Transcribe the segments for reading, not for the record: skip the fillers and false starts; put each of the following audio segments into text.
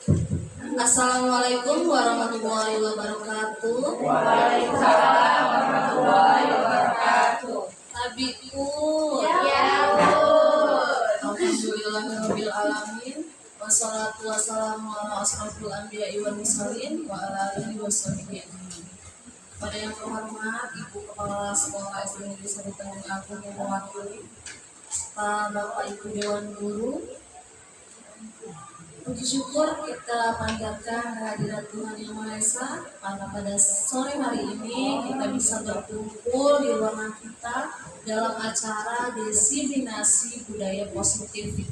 Assalamualaikum warahmatullahi wabarakatuh. Waalaikumsalam warahmatullahi wabarakatuh. Nabiku. Ya, Bu. Alhamdulillahirabbil alamin. Wassalatu wassalamu ala asrofil anbiya'i wal mursalin wa ala alihi washabihi ajmain. Pada yang terhormat Ibu Kepala Sekolah SD Negeri 1 Tanjung Agung yang mewakili Bapak Ibu Dewan Guru, puji syukur kita panjatkan kehadiran Tuhan Yang Maha Esa pada sore hari ini kita bisa berkumpul di ruangan kita dalam acara Diseminasi Budaya Positif.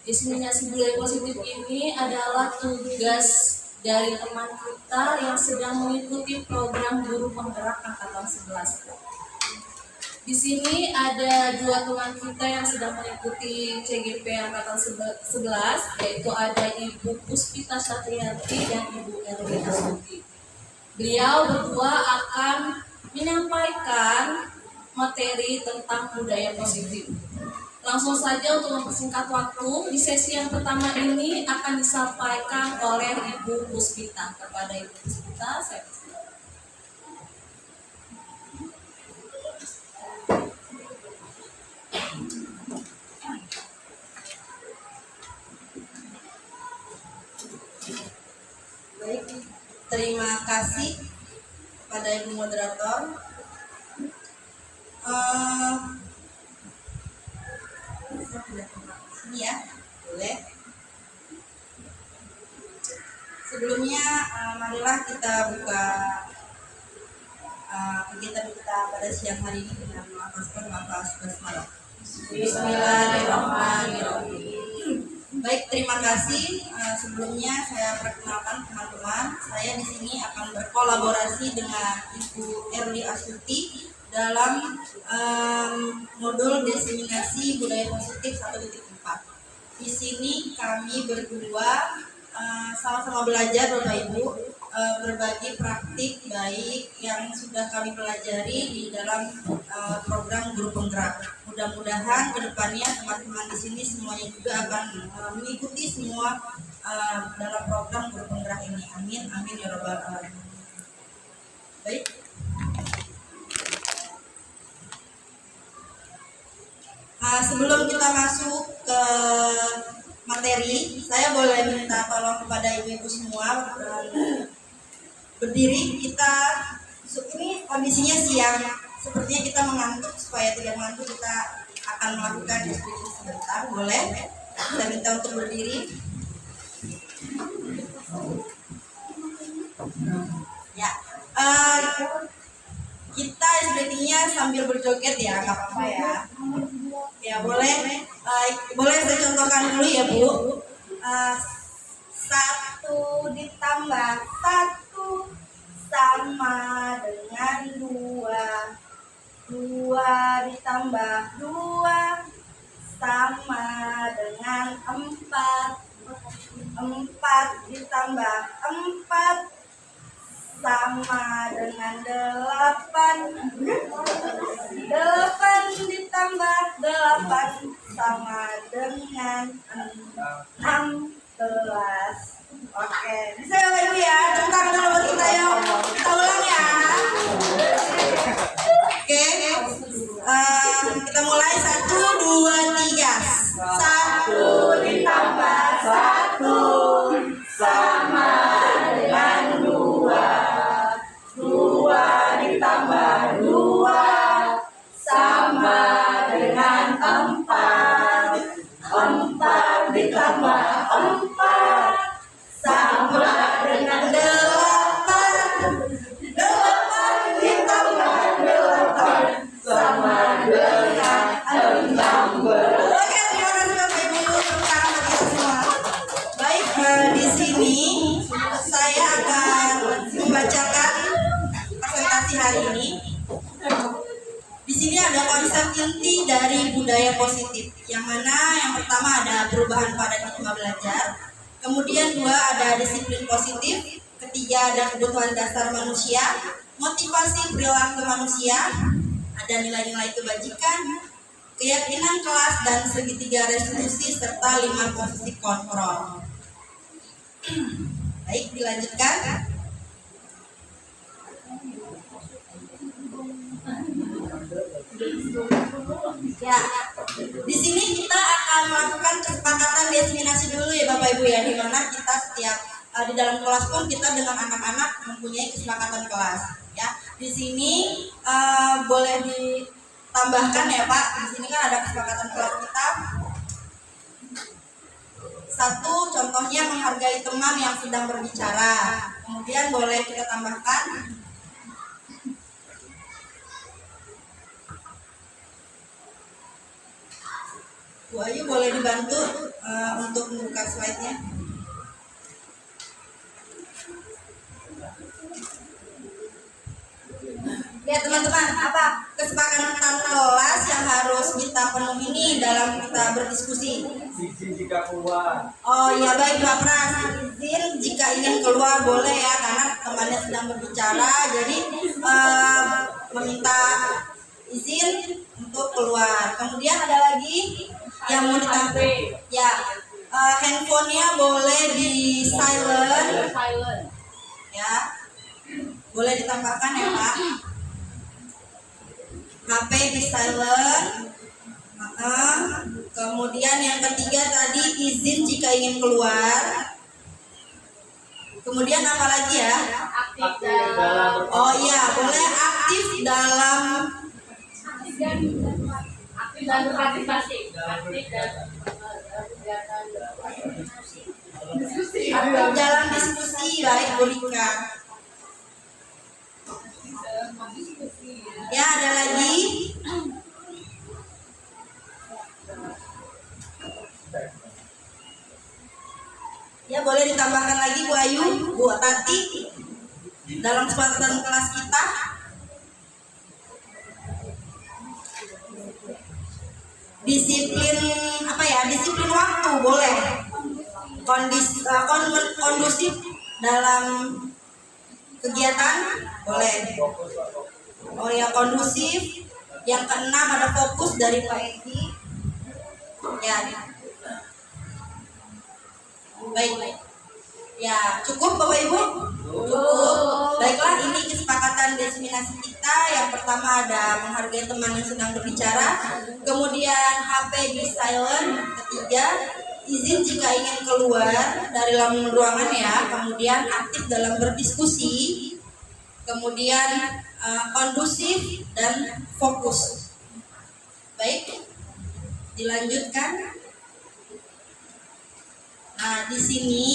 Diseminasi Budaya Positif ini adalah tugas dari teman kita yang sedang mengikuti program Guru Penggerak Angkatan 11. Di sini ada dua teman kita yang sedang mengikuti CGP Angkatan 11, yaitu ada Ibu Puspita Satriati dan Ibu Erwin Astuti. Beliau berdua akan menyampaikan materi tentang budaya positif. Langsung saja untuk mempersingkat waktu, di sesi yang pertama ini akan disampaikan oleh Ibu Puspita. Kepada Ibu Puspita, saya persilakan. Baik, terima kasih kepada Ibu Moderator. Ini ya, boleh. Sebelumnya, marilah kita buka kegiatan kita pada siang hari ini dengan melafazkan lafaz basmalah. Bismillahirrahmanirrahim. Baik, terima kasih. Sebelumnya saya perkenalkan teman-teman, saya di sini akan berkolaborasi dengan Ibu Erwin Astuti dalam modul Diseminasi Budaya Positif 1.4. Di sini kami berdua sama-sama belajar Bapak Ibu berbagi praktik baik yang sudah kami pelajari di dalam program Guru Penggerak. Mudah-mudahan kedepannya teman-teman di sini semuanya juga akan mengikuti semua dalam program Guru Penggerak ini. Amin, amin ya rabbal alamin. Baik. Sebelum kita masuk ke materi, saya boleh minta tolong kepada ibu-ibu semua berdiri. Kita ini kondisinya siang, sepertinya kita mengantuk. Supaya tidak mengantuk, kita akan melakukan diskusi sebentar. Boleh? Saya minta untuk berdiri. Ya, kita sepertinya sambil berjoget ya, nggak apa-apa ya. Ya boleh. Boleh saya contohkan dulu ya Bu. 1 ditambah 1 sama dengan 2. 2 ditambah 2 sama dengan 4. 4 ditambah 4 sama dengan 8. 8 ditambah 8 sama dengan 16. Oke, bisa ya Bapak Ibu ya? Tepuk tangan dulu buat kita yuk. Kita ulang ya. Oke, kita mulai 1, 2, 3. 1 ditambah 1 sama dengan 2. 2 ditambah 2 sama dengan 4. 4 ditambah 4 sama dengan 8. 8 ditambah 8 sama dengan 16. Oke, terima kasih Bapak Ibu. Tepuk tangan bagi kita semua. Baik, di sini saya akan membacakan presentasi hari ini. Di sini ada konsep inti dari budaya positif, yang mana yang pertama ada perubahan paradigma belajar, kemudian 2 ada disiplin positif, ketiga ada kebutuhan dasar manusia, motivasi perilaku manusia, ada nilai-nilai kebajikan, keyakinan kelas dan segitiga restitusi serta 5 posisi kontrol. Baik, dilanjutkan. Ya, di sini kita akan melakukan kesepakatan diseminasi dulu ya Bapak Ibu ya, di mana kita setiap di dalam kelas pun kita dengan anak-anak mempunyai kesepakatan kelas. Ya, di sini boleh ditambahkan ya Pak. Di sini kan ada kesepakatan kelas kita. Satu, contohnya menghargai teman yang sedang berbicara. Kemudian boleh kita tambahkan. Bu Ayu boleh dibantu untuk membuka slide-nya. Ya teman-teman, apa kesepakatan kelas yang harus kita penuhi ini dalam kita berdiskusi? Izin jika keluar. Oh iya baik Pak Pras, izin jika ingin keluar boleh ya, karena temannya sedang berbicara, jadi meminta izin untuk keluar. Kemudian ada lagi yang mau ditambah, ya handphonenya boleh di silent, ya boleh ditambahkan ya Pak. HP di silent. Kemudian yang ketiga tadi izin jika ingin keluar. Kemudian apa lagi ya? Oh iya, boleh aktif dalam partisipasi. dalam diskusi. Baik Bu Rika. Ya, ada lagi. Ya, boleh ditambahkan lagi Bu Ayu, Bu Tati dalam kesepakatan kelas kita. Disiplin apa ya? Disiplin waktu boleh. Kondusif dalam kegiatan boleh. Oh ya, kondusif. Yang keenam ada fokus dari Pak Edi. Ya. Baik. Ya, cukup Bapak Ibu? Cukup. Baiklah, ini kesepakatan diseminasi kita. Yang pertama ada menghargai teman yang sedang berbicara. Kemudian HP di silent. Ketiga, izin jika ingin keluar dari dalam ruangan ya. Kemudian aktif dalam berdiskusi. Kemudian kondusif dan fokus. Baik, dilanjutkan. Nah, di sini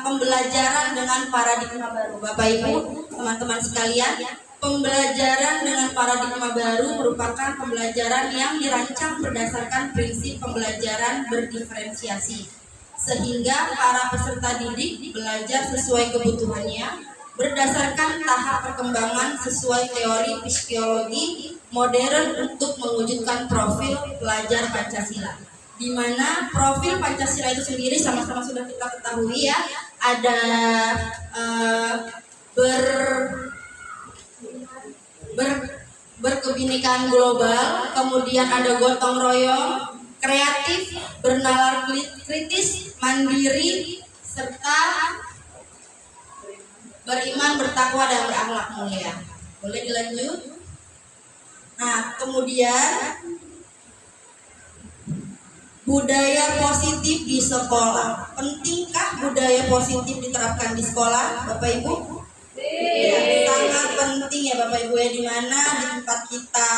pembelajaran dengan paradigma baru, Bapak Ibu, teman-teman sekalian. Pembelajaran dengan paradigma baru merupakan pembelajaran yang dirancang berdasarkan prinsip pembelajaran berdiferensiasi, sehingga para peserta didik belajar sesuai kebutuhannya berdasarkan tahap perkembangan sesuai teori psikologi modern untuk mewujudkan profil pelajar Pancasila. Di mana profil Pancasila itu sendiri sama-sama sudah kita ketahui ya, ada berkebinekaan global, kemudian ada gotong royong, kreatif, bernalar kritis, mandiri, serta beriman, bertakwa, dan berakhlak mulia. Boleh dilanjut? Nah, kemudian budaya positif di sekolah. Pentingkah budaya positif diterapkan di sekolah, Bapak Ibu? Ya, sangat penting ya Bapak Ibu ya, dimana di tempat kita,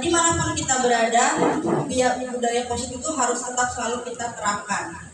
dimanapun kita berada, biar budaya positif itu harus tetap selalu kita terapkan.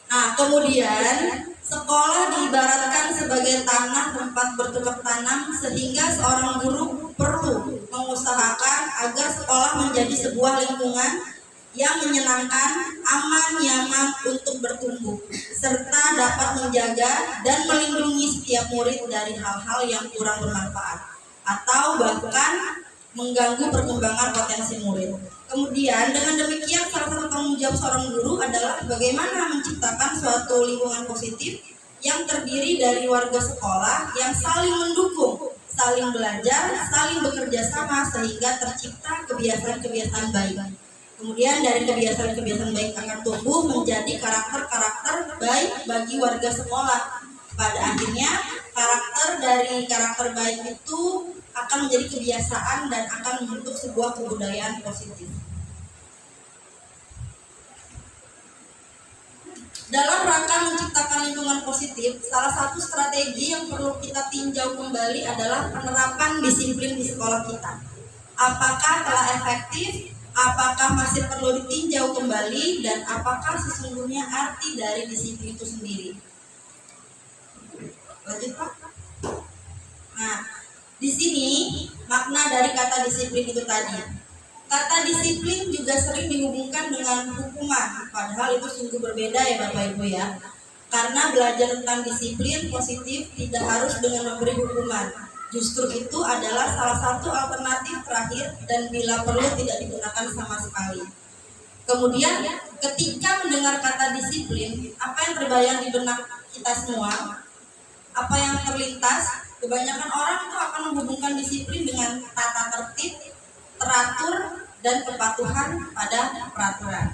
Nah, kemudian sekolah diibaratkan sebagai tanah tempat bercocok tanam, sehingga seorang guru perlu mengusahakan agar sekolah menjadi sebuah lingkungan yang menyenangkan, aman, nyaman untuk bertumbuh, serta dapat menjaga dan melindungi setiap murid dari hal-hal yang kurang bermanfaat atau bahkan mengganggu perkembangan potensi murid. Kemudian dengan demikian salah satu tanggung jawab seorang guru adalah bagaimana menciptakan suatu lingkungan positif yang terdiri dari warga sekolah yang saling mendukung, saling belajar, saling bekerja sama sehingga tercipta kebiasaan-kebiasaan baik. Kemudian dari kebiasaan-kebiasaan baik akan tumbuh menjadi karakter-karakter baik bagi warga sekolah. Pada akhirnya karakter baik itu akan menjadi kebiasaan dan akan membentuk sebuah kebudayaan positif. Dalam rangka menciptakan lingkungan positif, salah satu strategi yang perlu kita tinjau kembali adalah penerapan disiplin di sekolah kita. Apakah telah efektif? Apakah masih perlu ditinjau kembali? Dan apakah sesungguhnya arti dari disiplin itu sendiri? Lanjut, Pak. Nah, di sini makna dari kata disiplin itu tadi. Kata disiplin juga sering dihubungkan dengan hukuman, padahal itu sungguh berbeda ya Bapak Ibu ya. Karena belajar tentang disiplin positif tidak harus dengan memberi hukuman. Justru itu adalah salah satu alternatif terakhir dan bila perlu tidak digunakan sama sekali. Kemudian ketika mendengar kata disiplin, apa yang terbayang di benak kita semua? Apa yang terlintas? Kebanyakan orang itu akan menghubungkan disiplin dengan tata tertib, teratur, dan kepatuhan pada peraturan.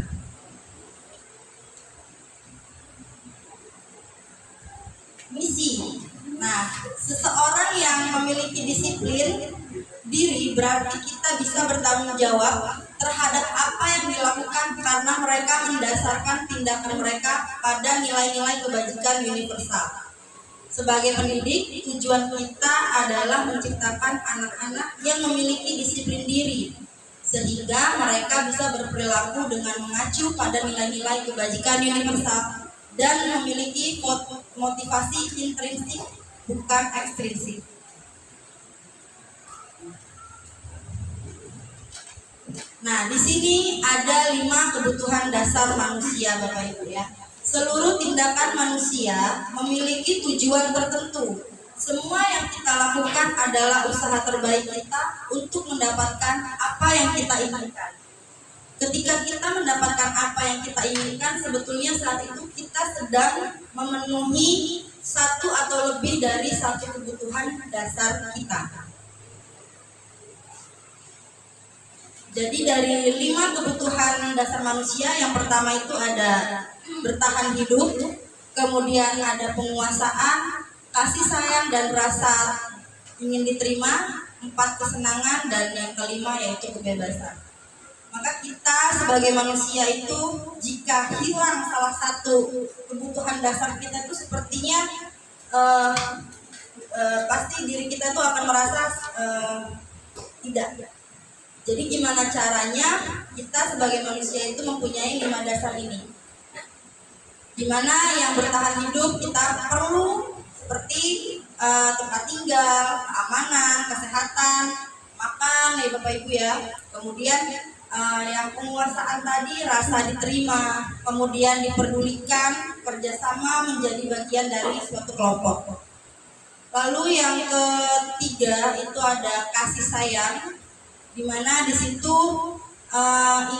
Misi. Nah, seseorang yang memiliki disiplin diri berarti kita bisa bertanggung jawab terhadap apa yang dilakukan karena mereka mendasarkan tindakan mereka pada nilai-nilai kebajikan universal. Sebagai pendidik, tujuan kita adalah menciptakan anak-anak yang memiliki disiplin diri sehingga mereka bisa berperilaku dengan mengacu pada nilai-nilai kebajikan universal dan memiliki motivasi intrinsik bukan ekstrinsik. Nah, di sini ada 5 kebutuhan dasar manusia, Bapak Ibu ya. Seluruh tindakan manusia memiliki tujuan tertentu. Semua yang kita lakukan adalah usaha terbaik kita untuk mendapatkan apa yang kita inginkan. Ketika kita mendapatkan apa yang kita inginkan, sebetulnya saat itu kita sedang memenuhi satu atau lebih dari satu kebutuhan dasar kita. Jadi dari 5 kebutuhan dasar manusia, yang pertama itu ada bertahan hidup, kemudian ada penguasaan, kasih sayang dan rasa ingin diterima, 4 kesenangan, dan yang kelima yaitu kebebasan. Maka kita sebagai manusia itu jika hilang salah satu kebutuhan dasar kita itu sepertinya pasti diri kita itu akan merasa tidak. Jadi gimana caranya kita sebagai manusia itu mempunyai 5 dasar ini? Dimana yang bertahan hidup kita perlu seperti tempat tinggal, keamanan, kesehatan, makan ya Bapak Ibu ya. Kemudian yang penguasaan tadi rasa diterima, kemudian diperdulikan, kerjasama menjadi bagian dari suatu kelompok. Lalu yang ketiga itu ada kasih sayang, di mana di situ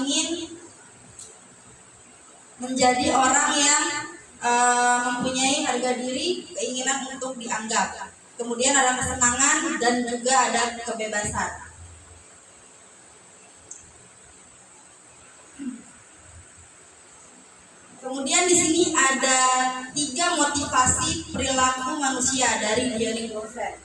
ingin menjadi orang yang mempunyai harga diri, keinginan untuk dianggap. Kemudian ada kesenangan dan juga ada kebebasan. Kemudian di sini ada 3 motivasi perilaku manusia dari Diony Goffert.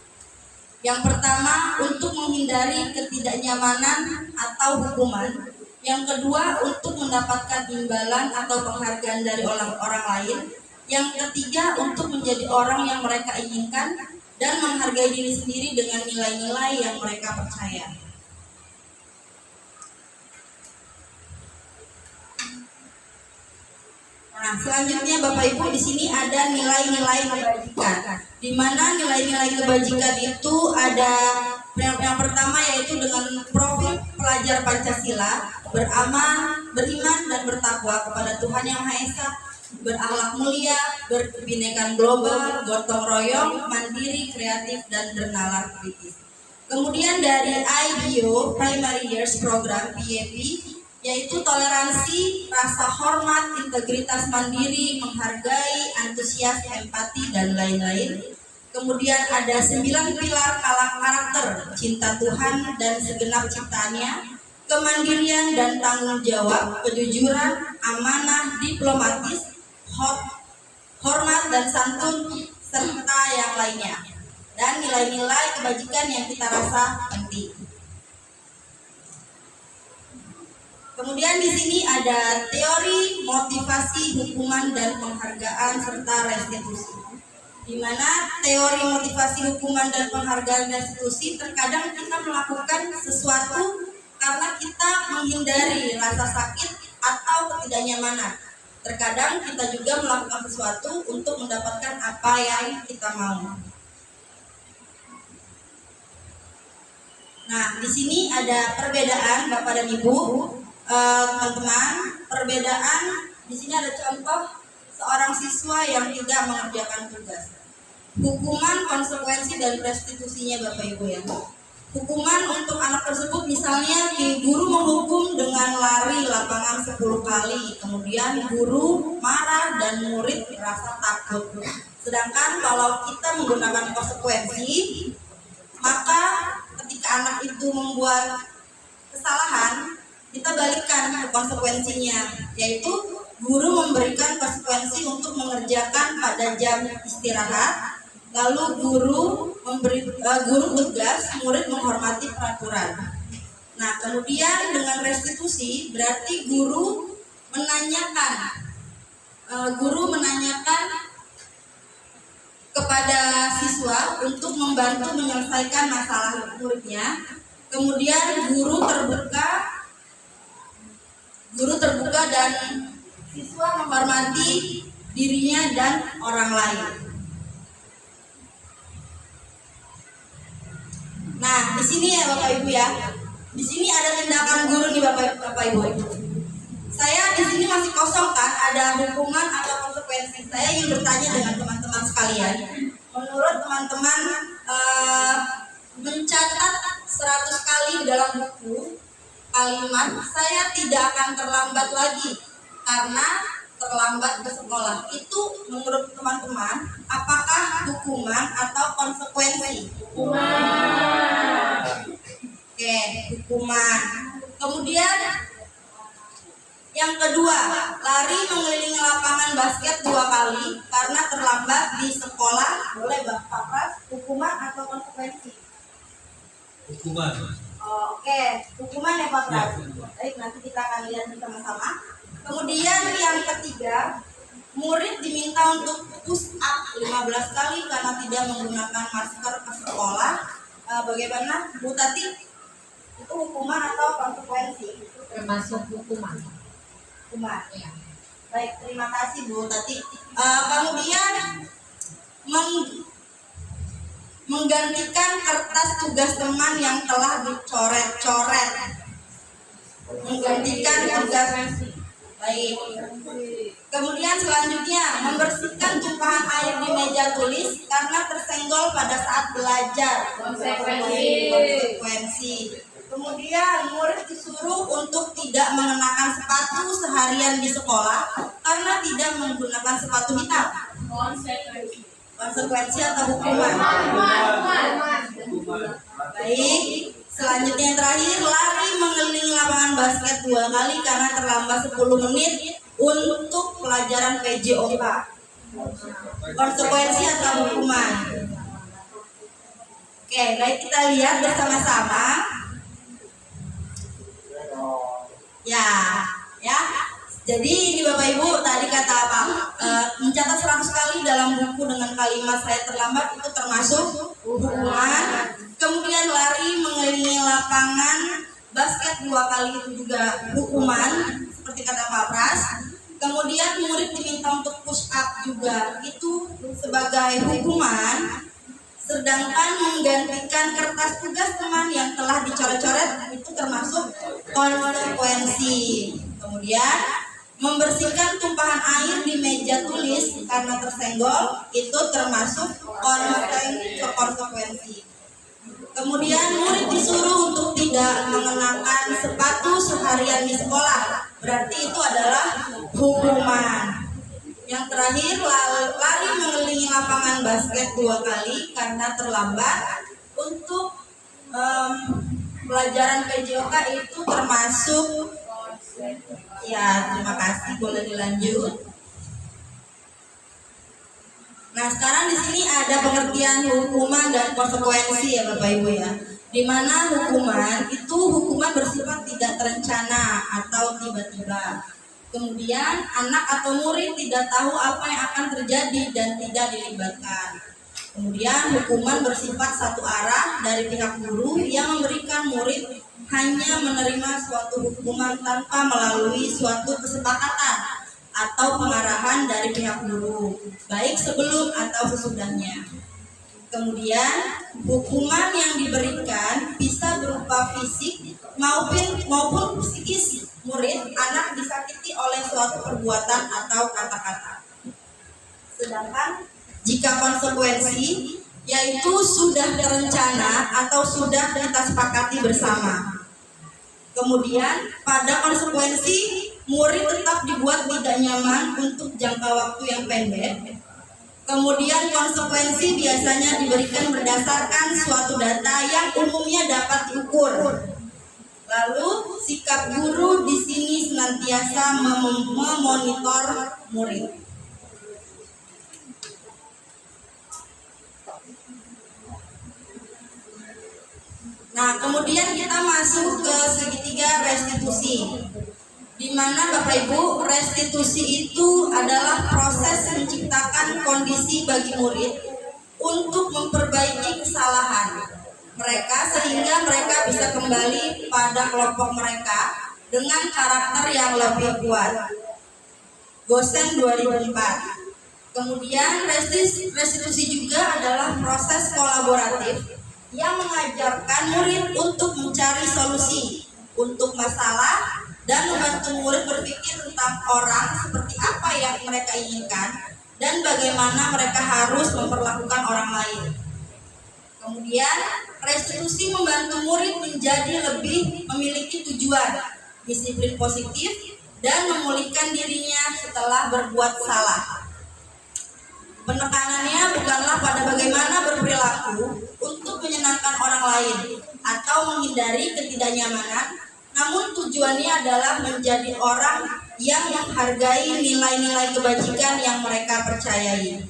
Yang pertama untuk menghindari ketidaknyamanan atau hukuman. Yang kedua untuk mendapatkan imbalan atau penghargaan dari orang lain. Yang ketiga untuk menjadi orang yang mereka inginkan dan menghargai diri sendiri dengan nilai-nilai yang mereka percaya. Nah, selanjutnya Bapak Ibu di sini ada nilai-nilai kebajikan. Di mana nilai-nilai kebajikan itu ada yang pertama yaitu dengan profil pelajar Pancasila, beramal, beriman dan bertakwa kepada Tuhan Yang Maha Esa, berakhlak mulia, berkebinekaan global, gotong royong, mandiri, kreatif dan bernalar kritis. Kemudian dari IBO Primary Years Program PAP yaitu toleransi, rasa hormat, integritas mandiri, menghargai, antusias, empati, dan lain-lain. Kemudian ada 9 pilar karakter, cinta Tuhan dan segenap ciptaannya, kemandirian dan tanggung jawab, kejujuran, amanah, diplomatis, hormat dan santun, serta yang lainnya. Dan nilai-nilai kebajikan yang kita rasa penting. Kemudian di sini ada teori motivasi hukuman dan penghargaan serta restitusi. Di mana teori motivasi hukuman dan penghargaan restitusi, terkadang kita melakukan sesuatu karena kita menghindari rasa sakit atau ketidaknyamanan. Terkadang kita juga melakukan sesuatu untuk mendapatkan apa yang kita mau. Nah, di sini ada perbedaan Bapak dan Ibu, teman-teman. Perbedaan di sini ada contoh seorang siswa yang tidak mengerjakan tugas. Hukuman, konsekuensi dan restitusinya Bapak Ibu ya. Hukuman untuk anak tersebut misalnya guru menghukum dengan lari lapangan 10 kali, kemudian guru marah dan murid merasa takut. Sedangkan kalau kita menggunakan konsekuensi, maka ketika anak itu membuat kesalahan, kita balikkan konsekuensinya, yaitu guru memberikan konsekuensi untuk mengerjakan pada jam istirahat. Lalu guru tegas murid menghormati peraturan. Nah, kemudian dengan restitusi berarti guru menanyakan kepada siswa untuk membantu menyelesaikan masalah muridnya. Kemudian guru terbuka dan siswa menghormati dirinya dan orang lain. Nah, di sini ya Bapak Ibu ya. Di sini ada tindakan guru nih Bapak Ibu. Saya di sini masih kosong kan, ada hukuman atau konsekuensi. Saya ingin bertanya dengan teman-teman sekalian. Menurut teman-teman mencatat 100 kali di dalam buku kalimat saya tidak akan terlambat lagi karena terlambat ke sekolah. Itu menurut teman-teman apakah hukuman atau konsekuensi? Hukuman. Oke, hukuman. Kemudian yang kedua, lari mengelilingi lapangan basket 2 kali karena terlambat di sekolah. Boleh Bapak Pras, hukuman atau konsekuensi? Hukuman. Oke, hukuman ya Pak Pras. Baik, nanti kita akan lihat bersama-sama. Kemudian yang ketiga, murid diminta untuk push up 15 kali karena tidak menggunakan masker ke sekolah. Bagaimana Bu Tati? Itu hukuman atau konsekuensi? Termasuk hukuman. Hukuman. Ya. Baik, terima kasih Bu Tati. Kemudian menggantikan kertas tugas teman yang telah dicoret-coret. Menggantikan tugas. Baik. Kemudian selanjutnya membersihkan tumpahan air di meja tulis karena tersenggol pada saat belajar. Konsekuensi. Kemudian murid disuruh untuk tidak mengenakan sepatu seharian di sekolah karena tidak menggunakan sepatu hitam. Konsekuensi atau hukuman? Baik. Selanjutnya yang terakhir, lari mengelilingi lapangan basket 2 kali karena terlambat 10 menit untuk pelajaran PJOK. Konsekuensi atau hukuman? Oke, baik, kita lihat bersama-sama. Ya. Jadi ini Bapak Ibu tadi kata apa? Mencatat 100 kali dalam buku dengan kalimat saya terlambat itu termasuk hukuman. Kemudian lari mengelilingi lapangan basket 2 kali itu juga hukuman seperti kata Pak Pras. Kemudian murid diminta untuk push up juga itu sebagai hukuman. Sedangkan menggantikan kertas tugas teman yang telah dicoret-coret itu termasuk konsekuensi. Kemudian membersihkan tumpahan air di meja tulis karena tersenggol itu termasuk konsekuensi. Kemudian murid disuruh untuk tidak mengenakan sepatu seharian di sekolah, berarti itu adalah hukuman. Yang terakhir, lari mengelilingi lapangan basket 2 kali karena terlambat untuk pelajaran PJOK itu termasuk, ya terima kasih, boleh dilanjut. Nah, sekarang di sini ada pengertian hukuman dan konsekuensi ya Bapak Ibu ya. Di mana hukuman bersifat tidak terencana atau tiba-tiba. Kemudian anak atau murid tidak tahu apa yang akan terjadi dan tidak dilibatkan. Kemudian hukuman bersifat satu arah dari pihak guru yang memberikan murid hanya menerima suatu hukuman tanpa melalui suatu kesepakatan atau pengarahan dari pihak guru, baik sebelum atau sesudahnya. Kemudian hukuman yang diberikan bisa berupa fisik maupun psikis. Murid anak disakiti oleh suatu perbuatan atau kata-kata. Sedangkan jika konsekuensi yaitu sudah terencana atau sudah kita sepakati bersama. Kemudian pada konsekuensi murid tetap dibuat tidak nyaman untuk jangka waktu yang pendek. Kemudian konsekuensi biasanya diberikan berdasarkan suatu data yang umumnya dapat diukur. Lalu sikap guru di sini senantiasa memonitor murid. Nah, kemudian kita masuk ke segitiga restitusi. Di mana Bapak Ibu, restitusi itu adalah proses menciptakan kondisi bagi murid untuk memperbaiki kesalahan mereka sehingga mereka bisa kembali pada kelompok mereka dengan karakter yang lebih kuat. Gosen 2004. Kemudian restitusi juga adalah proses kolaboratif yang mengajarkan murid untuk mencari solusi untuk masalah dan membantu murid berpikir tentang orang seperti apa yang mereka inginkan dan bagaimana mereka harus memperlakukan orang lain. Kemudian restitusi membantu murid menjadi lebih memiliki tujuan, disiplin positif, dan memulihkan dirinya setelah berbuat salah. Penekanannya bukanlah pada bagaimana berperilaku untuk menyenangkan orang lain atau menghindari ketidaknyamanan, namun tujuannya adalah menjadi orang yang menghargai nilai-nilai kebajikan yang mereka percayai.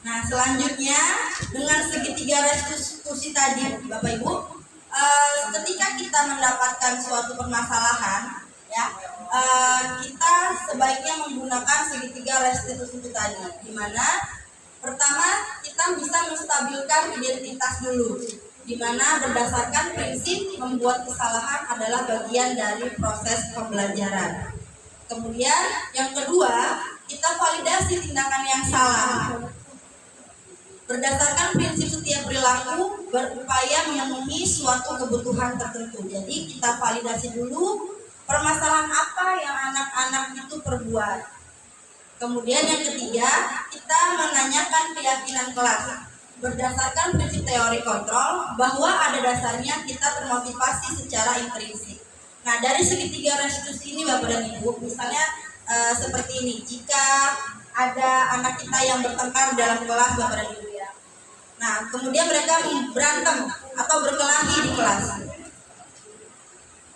Nah, selanjutnya dengan segitiga restitusi tadi, Bapak Ibu, ketika kita mendapatkan suatu permasalahan, ya, kita sebaiknya menggunakan segitiga restitusi itu tadi, di mana pertama kita bisa menstabilkan identitas dulu, di mana berdasarkan prinsip membuat kesalahan adalah bagian dari proses pembelajaran. Kemudian yang kedua, kita validasi tindakan yang salah. Berdasarkan prinsip setiap perilaku berupaya memenuhi suatu kebutuhan tertentu. Jadi kita validasi dulu permasalahan apa yang anak-anak itu perbuat. Kemudian yang ketiga, kita menanyakan keyakinan kelas. Berdasarkan prinsip teori kontrol bahwa ada dasarnya kita termotivasi secara intrinsik. Nah, dari segitiga restitusi ini Bapak dan Ibu, misalnya seperti ini. Jika ada anak kita yang bertengkar dalam kelas Bapak dan Ibu, nah, kemudian mereka berantem atau berkelahi di kelas.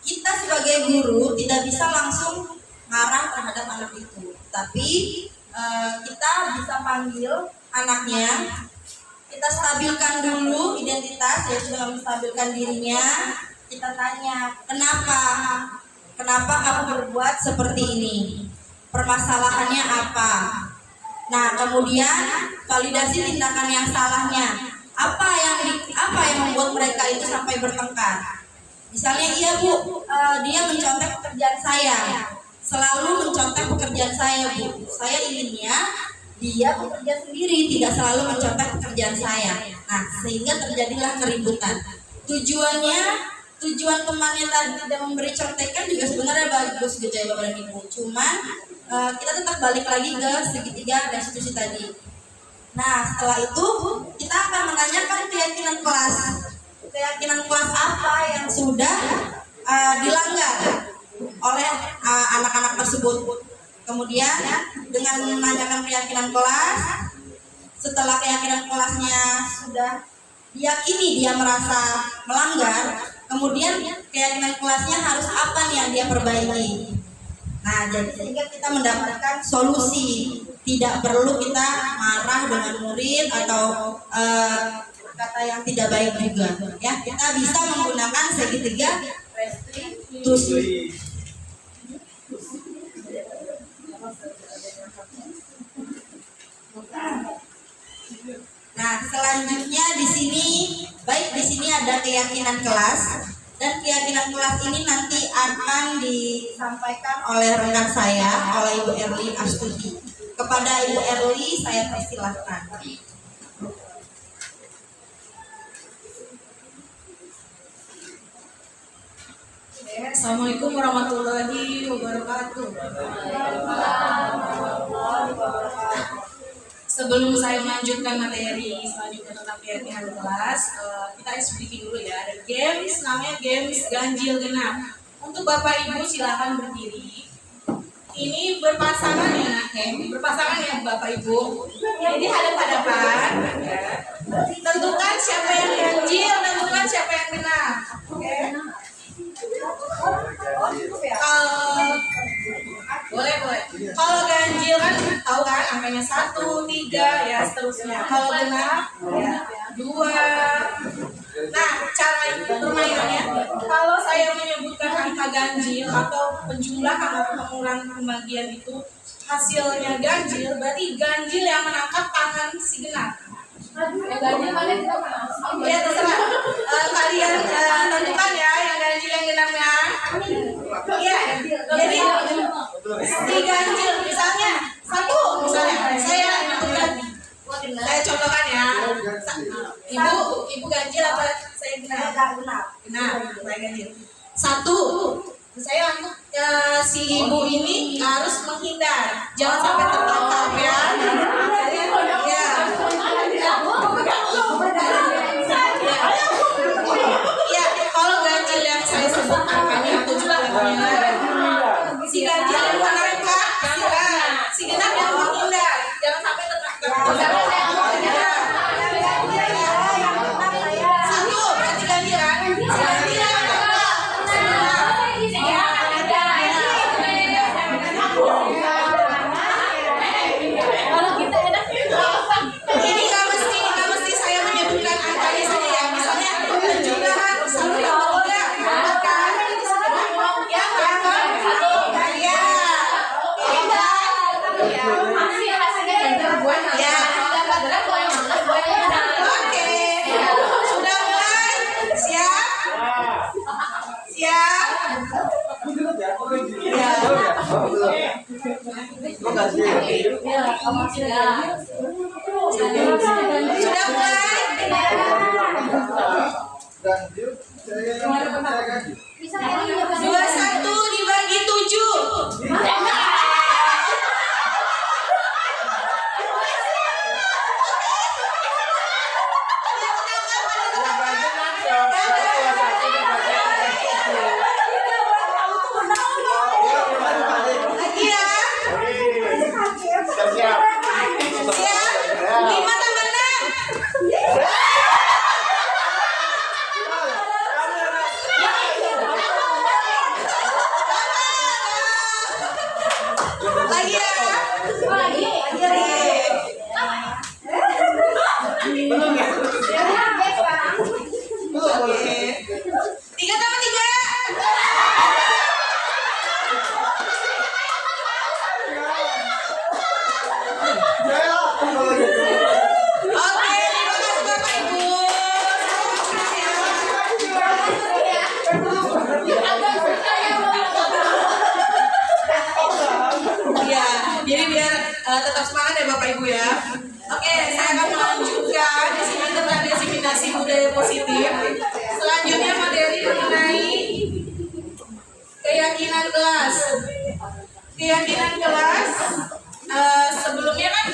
Kita sebagai guru tidak bisa langsung marah terhadap anak itu, tapi kita bisa panggil anaknya, kita stabilkan dulu identitas, yaitu dengan menstabilkan dirinya. Kita tanya, kenapa kamu berbuat seperti ini? Permasalahannya apa? Nah, kemudian validasi tindakan yang salahnya. Apa yang membuat mereka itu sampai bertengkar? Misalnya, iya Bu, dia mencontek pekerjaan saya. Selalu mencontek pekerjaan saya, Bu. Saya inginnya dia bekerja sendiri, tidak selalu mencontek pekerjaan saya. Nah, sehingga terjadilah keributan. Tujuan temannya tadi tidak memberi contekan juga sebenarnya bagus gitu ya Bapak dan Ibu. Cuman kita tetap balik lagi ke segitiga restitusi tadi. Nah, setelah itu kita akan menanyakan keyakinan kelas. Keyakinan kelas apa yang sudah dilanggar oleh anak-anak tersebut. Kemudian dengan menanyakan keyakinan kelas, setelah keyakinan kelasnya sudah diyakini dia merasa melanggar, kemudian keyakinan kelasnya harus apa nih yang dia perbaiki. Nah, jadi sehingga kita mendapatkan solusi, tidak perlu kita marah dengan murid atau kata yang tidak baik juga. Ya, kita bisa menggunakan segitiga restitusi. Nah, selanjutnya di sini ada keyakinan kelas, dan keyakinan kelas ini nanti akan disampaikan oleh rekan saya, oleh Ibu Erli Astuti. Kepada Ibu Erli saya persilahkan. Assalamualaikum warahmatullahi wabarakatuh. Sebelum saya melanjutkan materi selanjutnya tentang keyakinan kelas, kita explication dulu ya. Ada games, namanya games ganjil genap. Untuk Bapak Ibu silakan berdiri. Ini berpasangan ya, berpasangan ya Bapak Ibu. Jadi hadap-hadapan. Ya. Tentukan siapa yang ganjil, tentukan siapa yang genap. Oke. Boleh. Kalau ganjil kan tahu kan angkanya 1, 3 ya seterusnya. Kalau genap ya 2. Nah, cara permainannya, kalau saya menyebutkan angka ganjil atau penjumlahan atau pengurangan pembagian itu hasilnya ganjil, berarti ganjil yang menangkap tangan si genap. Ganjil kalian ya terserah. Kalian tentukan ya yang ganjil yang genapnya. Iya. Jadi si ganjil misalnya 1 misalnya saya tentukan. Saya contohkan ya. Ibu ganjil apa saya genap? Genap. Saya ganjil. 1. Saya untuk si ibu ini harus menghindar, jangan sampai tertangkap ya. Ya, kalau ganjil yang saya sebut angkanya atau jumlahnya, si ganjil yang menangkap, si genap yang menghindar, jangan sampai tertangkap. 1 berarti ganjil kan? Ini nggak mesti saya menyebutkan angkanya saja ya. Misalnya penjumlahan 1 tambah 3 kan? Ya kan? Ya. Ya. Oke. Sudah mulai? Siap? Siap? Sudah mulai? 21 dibagi 7. Lagi ya? Siap? 5 tambah 6. Lagi ya? Oke. 3 tambah 3. Oke, terima kasih Bapak Ibu. Ya, jadi biar tetap semangat ya Bapak Ibu ya. Oke, saya akan melanjutkan di sini tentang diseminasi budaya positif. Selanjutnya materi mengenai keyakinan kelas. Keyakinan kelas sebelumnya kan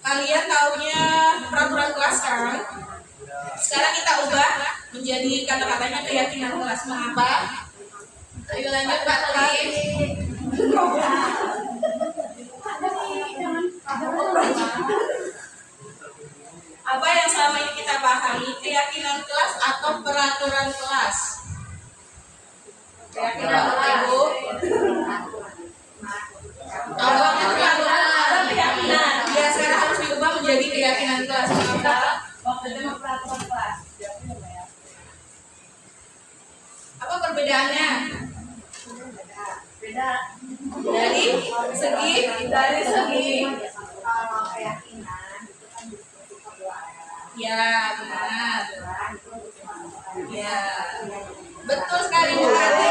kalian taunya peraturan kelas kan? Sekarang kita ubah menjadi kata-katanya keyakinan kelas. Mengapa? Ayo lanjut Pak Tali. Awalnya peraturan keyakinan. Ya, sekarang harus diubah menjadi keyakinan kelas. Kenapa? Waktu itu peraturan kelas. Apa perbedaannya? Beda. Dari segi Kalau keyakinan itu kan diskusi kebenaran. ya benar. Kebenaran itu diskusi. Ya. Betul sekali Bu Ade.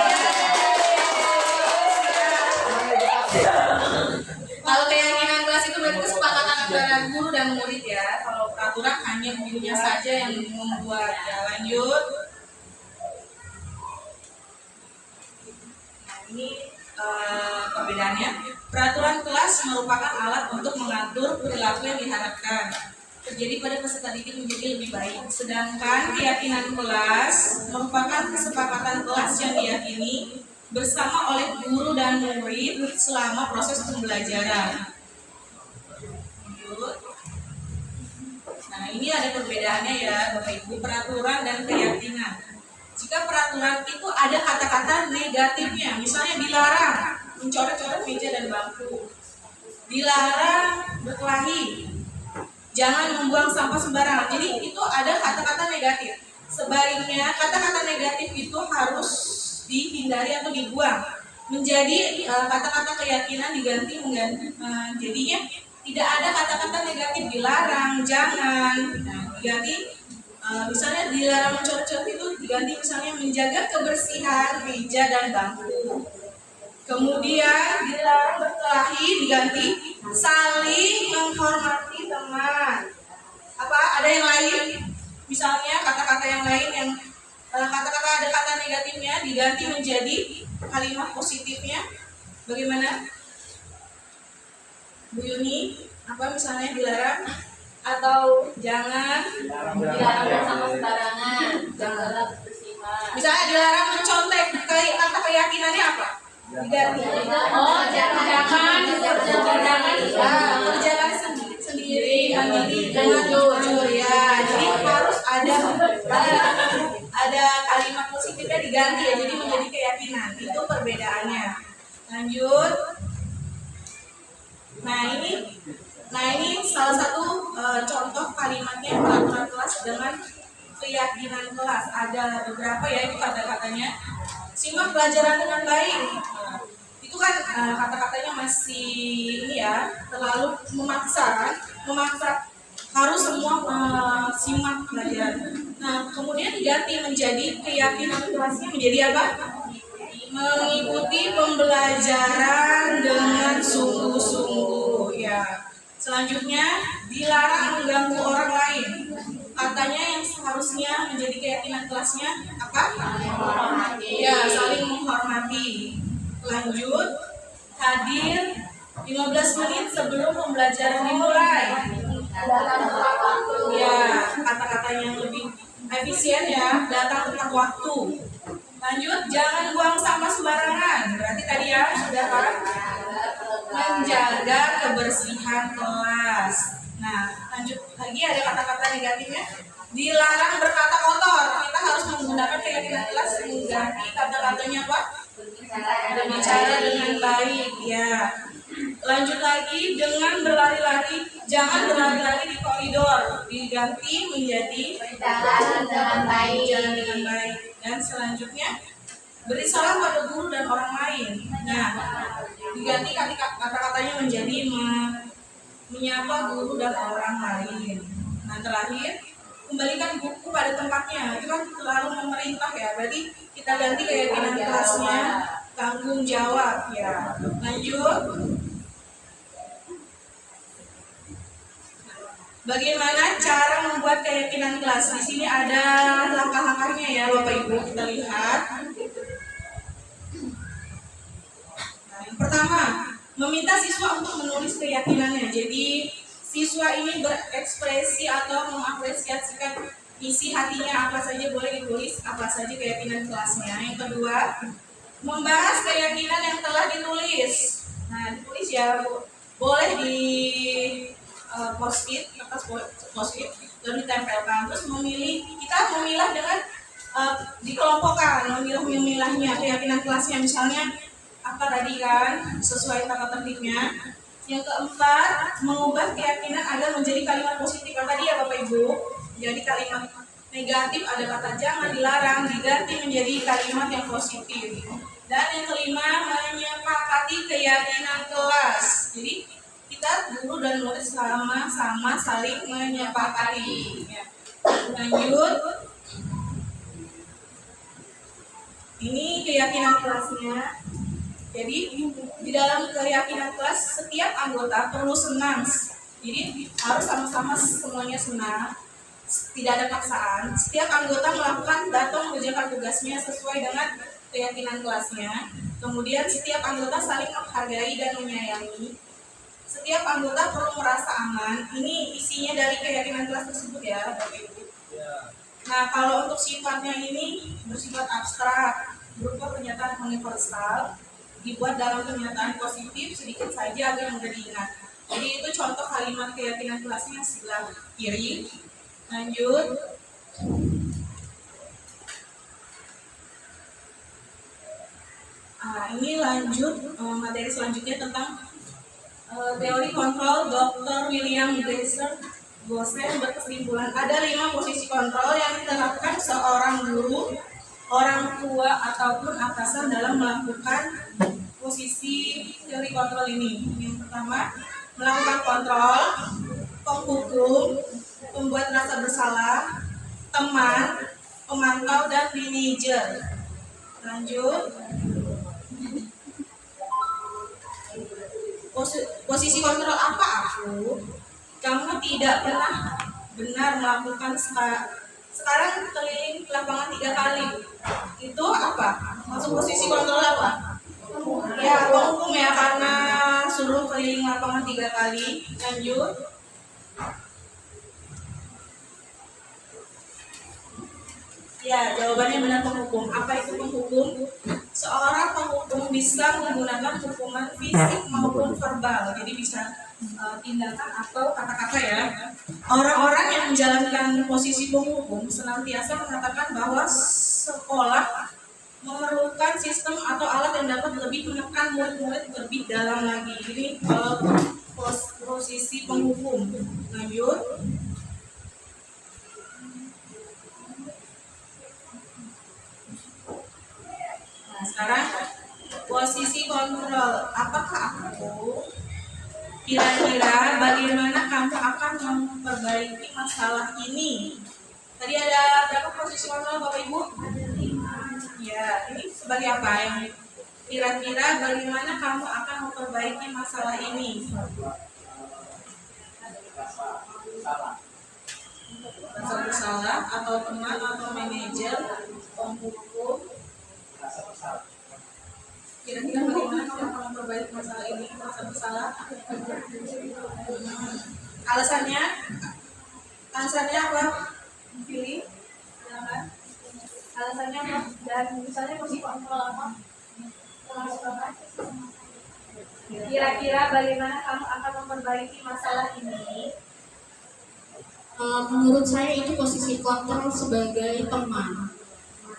Kalau keyakinan kelas itu berarti kesepakatan antara guru dan murid ya. Kalau peraturan hanya gurunya saja yang membuat. Ya, lanjut. Nah, ini perbedaannya. Peraturan kelas merupakan alat untuk mengatur perilaku yang diharapkan terjadi pada peserta didik menjadi lebih baik. Sedangkan keyakinan kelas merupakan kesepakatan kelas yang diyakini bersama oleh guru dan murid selama proses pembelajaran. Lanjut. Nah, ini ada perbedaannya ya Bapak Ibu, peraturan dan keyakinan. Jika peraturan itu ada kata-kata negatifnya, misalnya dilarang mencoret-coret meja dan bangku, dilarang berkelahi, jangan membuang sampah sembarangan. Jadi itu ada kata-kata negatif. Sebaliknya kata-kata negatif itu harus dihindari atau dibuang. Menjadi kata-kata keyakinan jadinya tidak ada kata-kata negatif, dilarang, jangan. Nah, diganti misalnya dilarang mencoret-coret itu diganti misalnya menjaga kebersihan meja dan bangku. Kemudian dilarang berkelahi diganti saling menghormati teman. Apa ada yang lain? Misalnya kata-kata yang lain yang kata-kata ada kata negatifnya diganti menjadi kalimat positifnya. Bagaimana? Bu Yuni, apa misalnya dilarang atau jangan Dilarang bersama sembarangan, janganlah bersimak. misalnya dilarang mencontek, kata keyakinannya apa? Diganti. Oh, jangan Kerjakan sendiri, mandiri, jangan jujur ya. Jadi harus ada kalimat positifnya diganti ya, jadi menjadi keyakinan. Itu perbedaannya. Lanjut. Nah ini salah satu contoh kalimatnya peraturan kelas dengan keyakinan kelas. Ada beberapa ya itu kata-katanya. Simak pelajaran dengan baik. Itu kan kata-katanya masih ini ya, terlalu memaksa harus semua simak pelajaran. Nah kemudian diganti menjadi keyakinan kelasnya menjadi apa? Mengikuti pembelajaran dengan sungguh-sungguh ya. Selanjutnya dilarang mengganggu orang lain. Katanya yang seharusnya menjadi keyakinan kelasnya apa? Ya, saling menghormati. Lanjut, hadir 15 menit sebelum pembelajaran dimulai. Ya, kata-katanya yang lebih efisien ya, datang tepat waktu. Lanjut, jangan buang sampah sembarangan. Berarti tadi ya sudah kan? Menjaga kebersihan kelas. Nah, lanjut lagi ada kata-kata negatifnya. Dilarang berkata kotor. Kita harus menggunakan keyakinan kelas mengganti kata-katanya apa? Berbicara dengan baik ya. Lanjut lagi dengan berlari-lari. Jangan berlari-lari di koridor. Diganti menjadi Berjalan dengan baik. jalan dengan baik. Dan selanjutnya beri salam pada guru dan orang lain. Nah, diganti kata-katanya menjadi menyapa guru dan orang lain. Nah, terakhir kembalikan buku pada tempatnya. Itu kan terlalu memerintah ya. Berarti kita ganti keyakinan kelasnya tanggung jawab ya. Lanjut. Bagaimana cara membuat keyakinan kelas? Di sini ada langkah-langkahnya ya, Bapak Ibu. Kita lihat. Nah, yang pertama, meminta siswa untuk menulis keyakinannya. Jadi, siswa ini berekspresi atau mengapresiasikan isi hatinya apa saja boleh ditulis, apa saja keyakinan kelasnya. Yang kedua, membahas keyakinan yang telah ditulis. Nah, ditulis ya, boleh di post-it, kertas post-it, lalu ditempelkan. Terus kita memilah dengan dikelompokkan, memilahnya keyakinan kelasnya. Misalnya apa tadi kan sesuai tata tertibnya. Yang keempat, mengubah keyakinan agar menjadi kalimat positif. Tadi ya Bapak Ibu, jadi kalimat negatif ada kata jangan, dilarang, diganti menjadi kalimat yang positif. Dan yang kelima, menyepakati keyakinan kelas. Jadi kita guru dan murid sama-sama saling menyepakati. Ya. Lanjut, ini keyakinan kelasnya. Jadi di dalam keyakinan kelas setiap anggota perlu senang. Jadi harus sama-sama semuanya senang. Tidak ada paksaan. Setiap anggota melakukan atau mengerjakan tugasnya sesuai dengan keyakinan kelasnya. Kemudian setiap anggota saling menghargai dan menyayangi. Setiap anggota perlu merasa aman. Ini isinya dari keyakinan kelas tersebut ya, Bapak Ibu. Nah, kalau untuk sifatnya ini bersifat abstrak, berupa pernyataan universal, dibuat dalam pernyataan positif sedikit saja agar mudah diingat. Jadi itu contoh kalimat keyakinan kelasnya sebelah kiri. Lanjut. Ini lanjut materi selanjutnya tentang teori kontrol Dr. William Glasser. Dosen berkesimpulan ada 5 posisi kontrol yang diterapkan seorang guru, orang tua ataupun atasan dalam melakukan posisi teori kontrol ini. Yang pertama, melakukan kontrol, penghukum, pembuat rasa bersalah, teman, pemantau, dan manajer. Lanjut. Posisi kontrol apa aku? Kamu tidak pernah benar melakukan sekarang keliling lapangan 3 kali. Itu apa? Masuk posisi kontrol apa? Ya, penghukum ya, karena suruh keliling lapangan 3 kali. Lanjut. Ya, jawabannya benar, penghukum. Apa itu penghukum? Seorang penghukum bisa menggunakan hukuman fisik maupun verbal. Jadi bisa tindakan atau kata-kata ya. Orang-orang yang menjalankan posisi penghukum senantiasa mengatakan bahwa sekolah memerlukan sistem atau alat yang dapat lebih menekan murid-murid lebih dalam lagi. Ini posisi penghukum. Lanjut. Nah, sekarang posisi kontrol. Apakah aku? Kira-kira bagaimana kamu akan memperbaiki masalah ini? Tadi ada berapa posisi kontrol Bapak Ibu? Ya, ini sebagai apa yang kira-kira bagaimana kamu akan memperbaiki masalah ini? Rasa bersalah atau teman atau manajer, penghukum. Kira-kira bagaimana kamu akan memperbaiki masalah ini? Rasa bersalah. Alasannya apa? Pilih. Silakan. Alasannya apa? Dan misalnya posisi kontrol apa? Kira-kira bagaimana kamu akan memperbaiki masalah ini? Menurut saya itu posisi kontrol sebagai teman.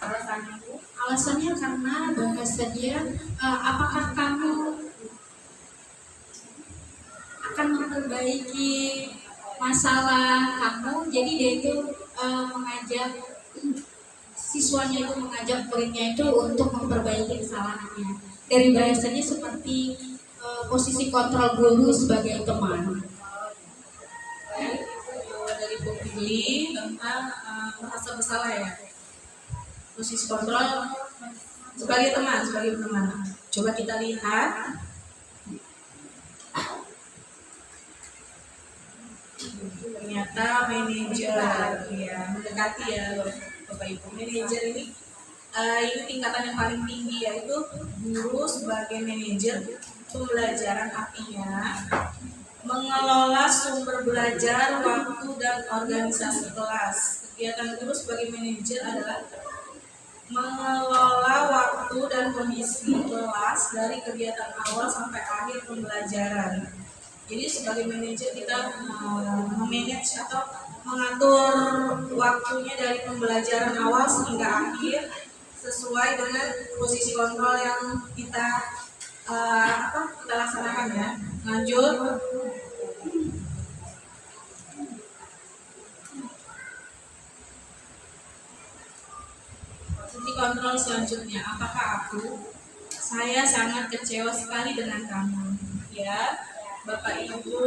Alasannya Bu? Alasannya karena bahasa dia, apakah kamu akan memperbaiki masalah kamu? Jadi dia itu mengajak siswanya itu, mengajak muridnya itu untuk memperbaiki kesalahannya. Dari bahasanya seperti posisi kontrol guru sebagai teman. Dari Bu Fili tentang merasa bersalah ya. Posisi kontrol sebagai teman. Coba kita lihat. Ternyata manajer ya, mendekati ya Bapak Ibu. Manajer ini tingkatan yang paling tinggi, yaitu guru sebagai manajer pembelajaran, artinya mengelola sumber belajar, waktu, dan organisasi kelas. Kegiatan guru sebagai manajer adalah mengelola waktu dan kondisi kelas dari kegiatan awal sampai akhir pembelajaran. Jadi sebagai manajer kita memanage atau mengatur waktunya dari pembelajaran awal hingga akhir sesuai dengan posisi kontrol yang kita kita laksanakan ya. Lanjut. Posisi kontrol selanjutnya, apakah saya sangat kecewa sekali dengan kamu. Ya, Bapak Ibu,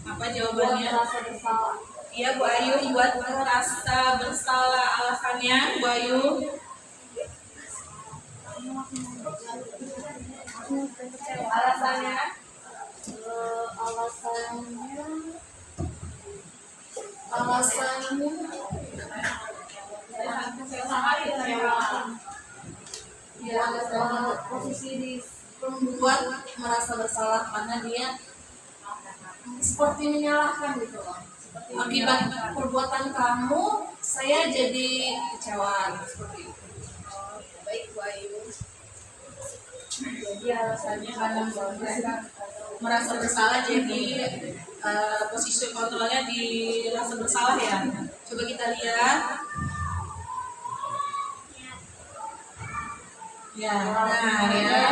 apa jawabannya? Merasa bersalah. Iya Bu Ayu, buat merasa bersalah. Alasannya Bu Ayu? Alasannya? Alasannya ya posisi di membuat merasa bersalah karena dia seperti menyalahkan gitu loh. Akibat perbuatan kamu, saya jadi kecewa seperti itu. Baik Bu Ayu. Jadi alasannya karena merasa bersalah, jadi posisi kontrolnya dirasa bersalah ya. Coba kita lihat. Ya, benar ya.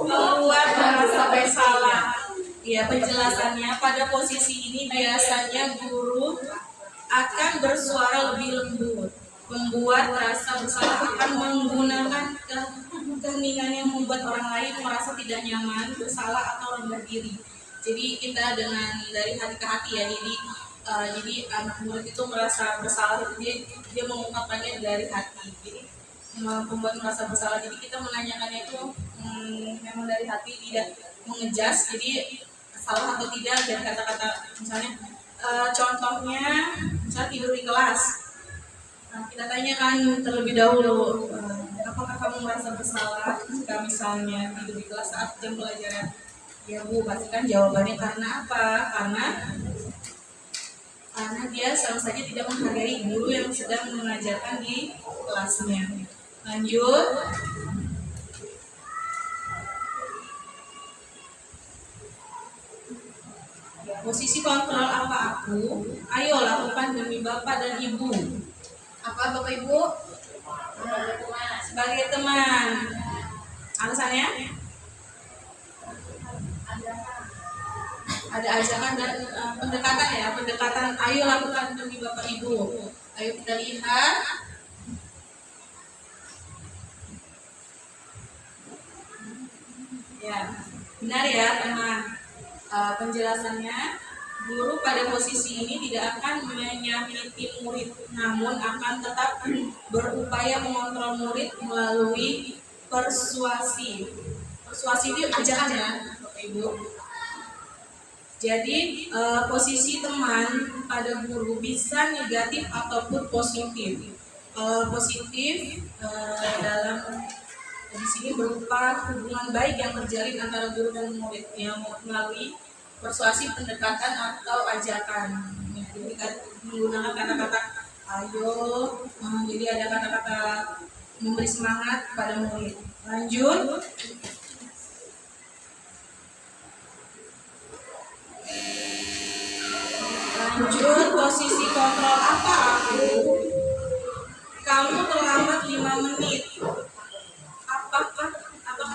Membuat merasa bersalah. Ya, penjelasannya pada posisi ini biasanya guru akan bersuara lebih lembut. Membuat rasa bersalah akan menggunakan keheningan yang membuat orang lain merasa tidak nyaman, bersalah atau rendah diri. Jadi kita dengan dari hati ke hati ya. Jadi anak murid itu merasa bersalah itu dia mengungkapkannya dari hati. Jadi membuat merasa bersalah. Jadi kita menanyakannya itu memang dari hati, tidak mengejas. Jadi salah atau tidak dari kata-kata, misalnya contohnya misalnya tidur di kelas. Nah, kita tanyakan terlebih dahulu, apakah kamu merasa bersalah jika misalnya tidur di kelas saat jam pelajaran? Ya Bu, pastikan jawabannya karena apa? Karena dia sama saja tidak menghargai guru yang sedang mengajarkan di kelasnya. Lanjut. Posisi kontrol apa ayo lakukan demi Bapak dan Ibu. Apa Bapak Ibu? Sebagai teman. Alasannya? Ada ajakan dan pendekatan ya, pendekatan ayo lakukan demi Bapak Ibu. Ayo kita lihat. Ya, benar ya teman. Penjelasannya, guru pada posisi ini tidak akan menyakiti murid, namun akan tetap berupaya mengontrol murid melalui persuasi. Persuasi itu ajakan ya, Bapak Ibu. Jadi posisi teman pada guru bisa negatif ataupun positif. Positif dalam di sini berupa hubungan baik yang terjalin antara guru dan murid yang melalui persuasi, pendekatan atau ajakan. Jadi kita menggunakan kata-kata ayo, jadi ada kata-kata memberi semangat pada murid. Lanjut. Lanjut, posisi kontrol apa kamu terlambat 5 menit. Apakah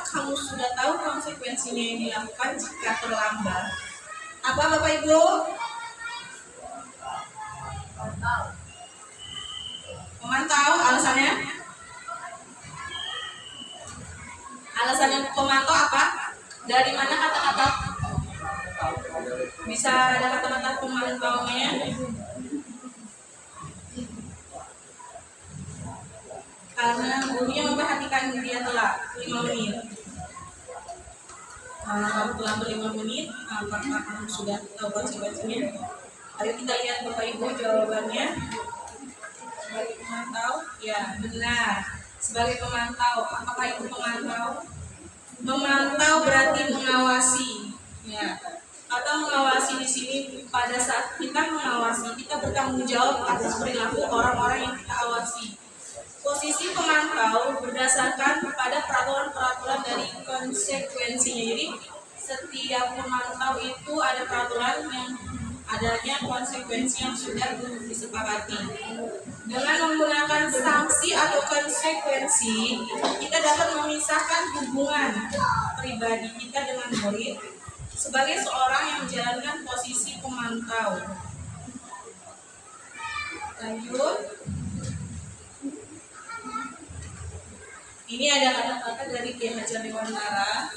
kamu sudah tahu konsekuensinya yang dilakukan jika terlambat? Apa Bapak Ibu? Memantau. Alasannya? Alasannya pemantau apa? Dari mana kata-kata? Bisa ada kata-kata pemantaunya? Karena gurunya memperhatikan dia telat 5 menit. Kamu terlambat 5 menit, apakah kamu sudah tahu konsekuensinya? Ayo kita lihat Bapak Ibu jawabannya. Sebagai pemantau, ya benar. Sebagai pemantau, apakah itu pemantau? Memantau berarti mengawasi, ya. Atau mengawasi di sini pada saat kita mengawasi, kita bertanggung jawab atas perilaku orang-orang yang kita awasi. Posisi pemantau berdasarkan pada peraturan-peraturan dari konsekuensinya. Jadi setiap pemantau itu ada peraturan yang adanya konsekuensi yang sudah disepakati. Dengan menggunakan sanksi atau konsekuensi, kita dapat memisahkan hubungan pribadi kita dengan murid sebagai seorang yang menjalankan posisi pemantau. Lanjut. Ini ada kata-kata dari Ki Hajar Dewantara.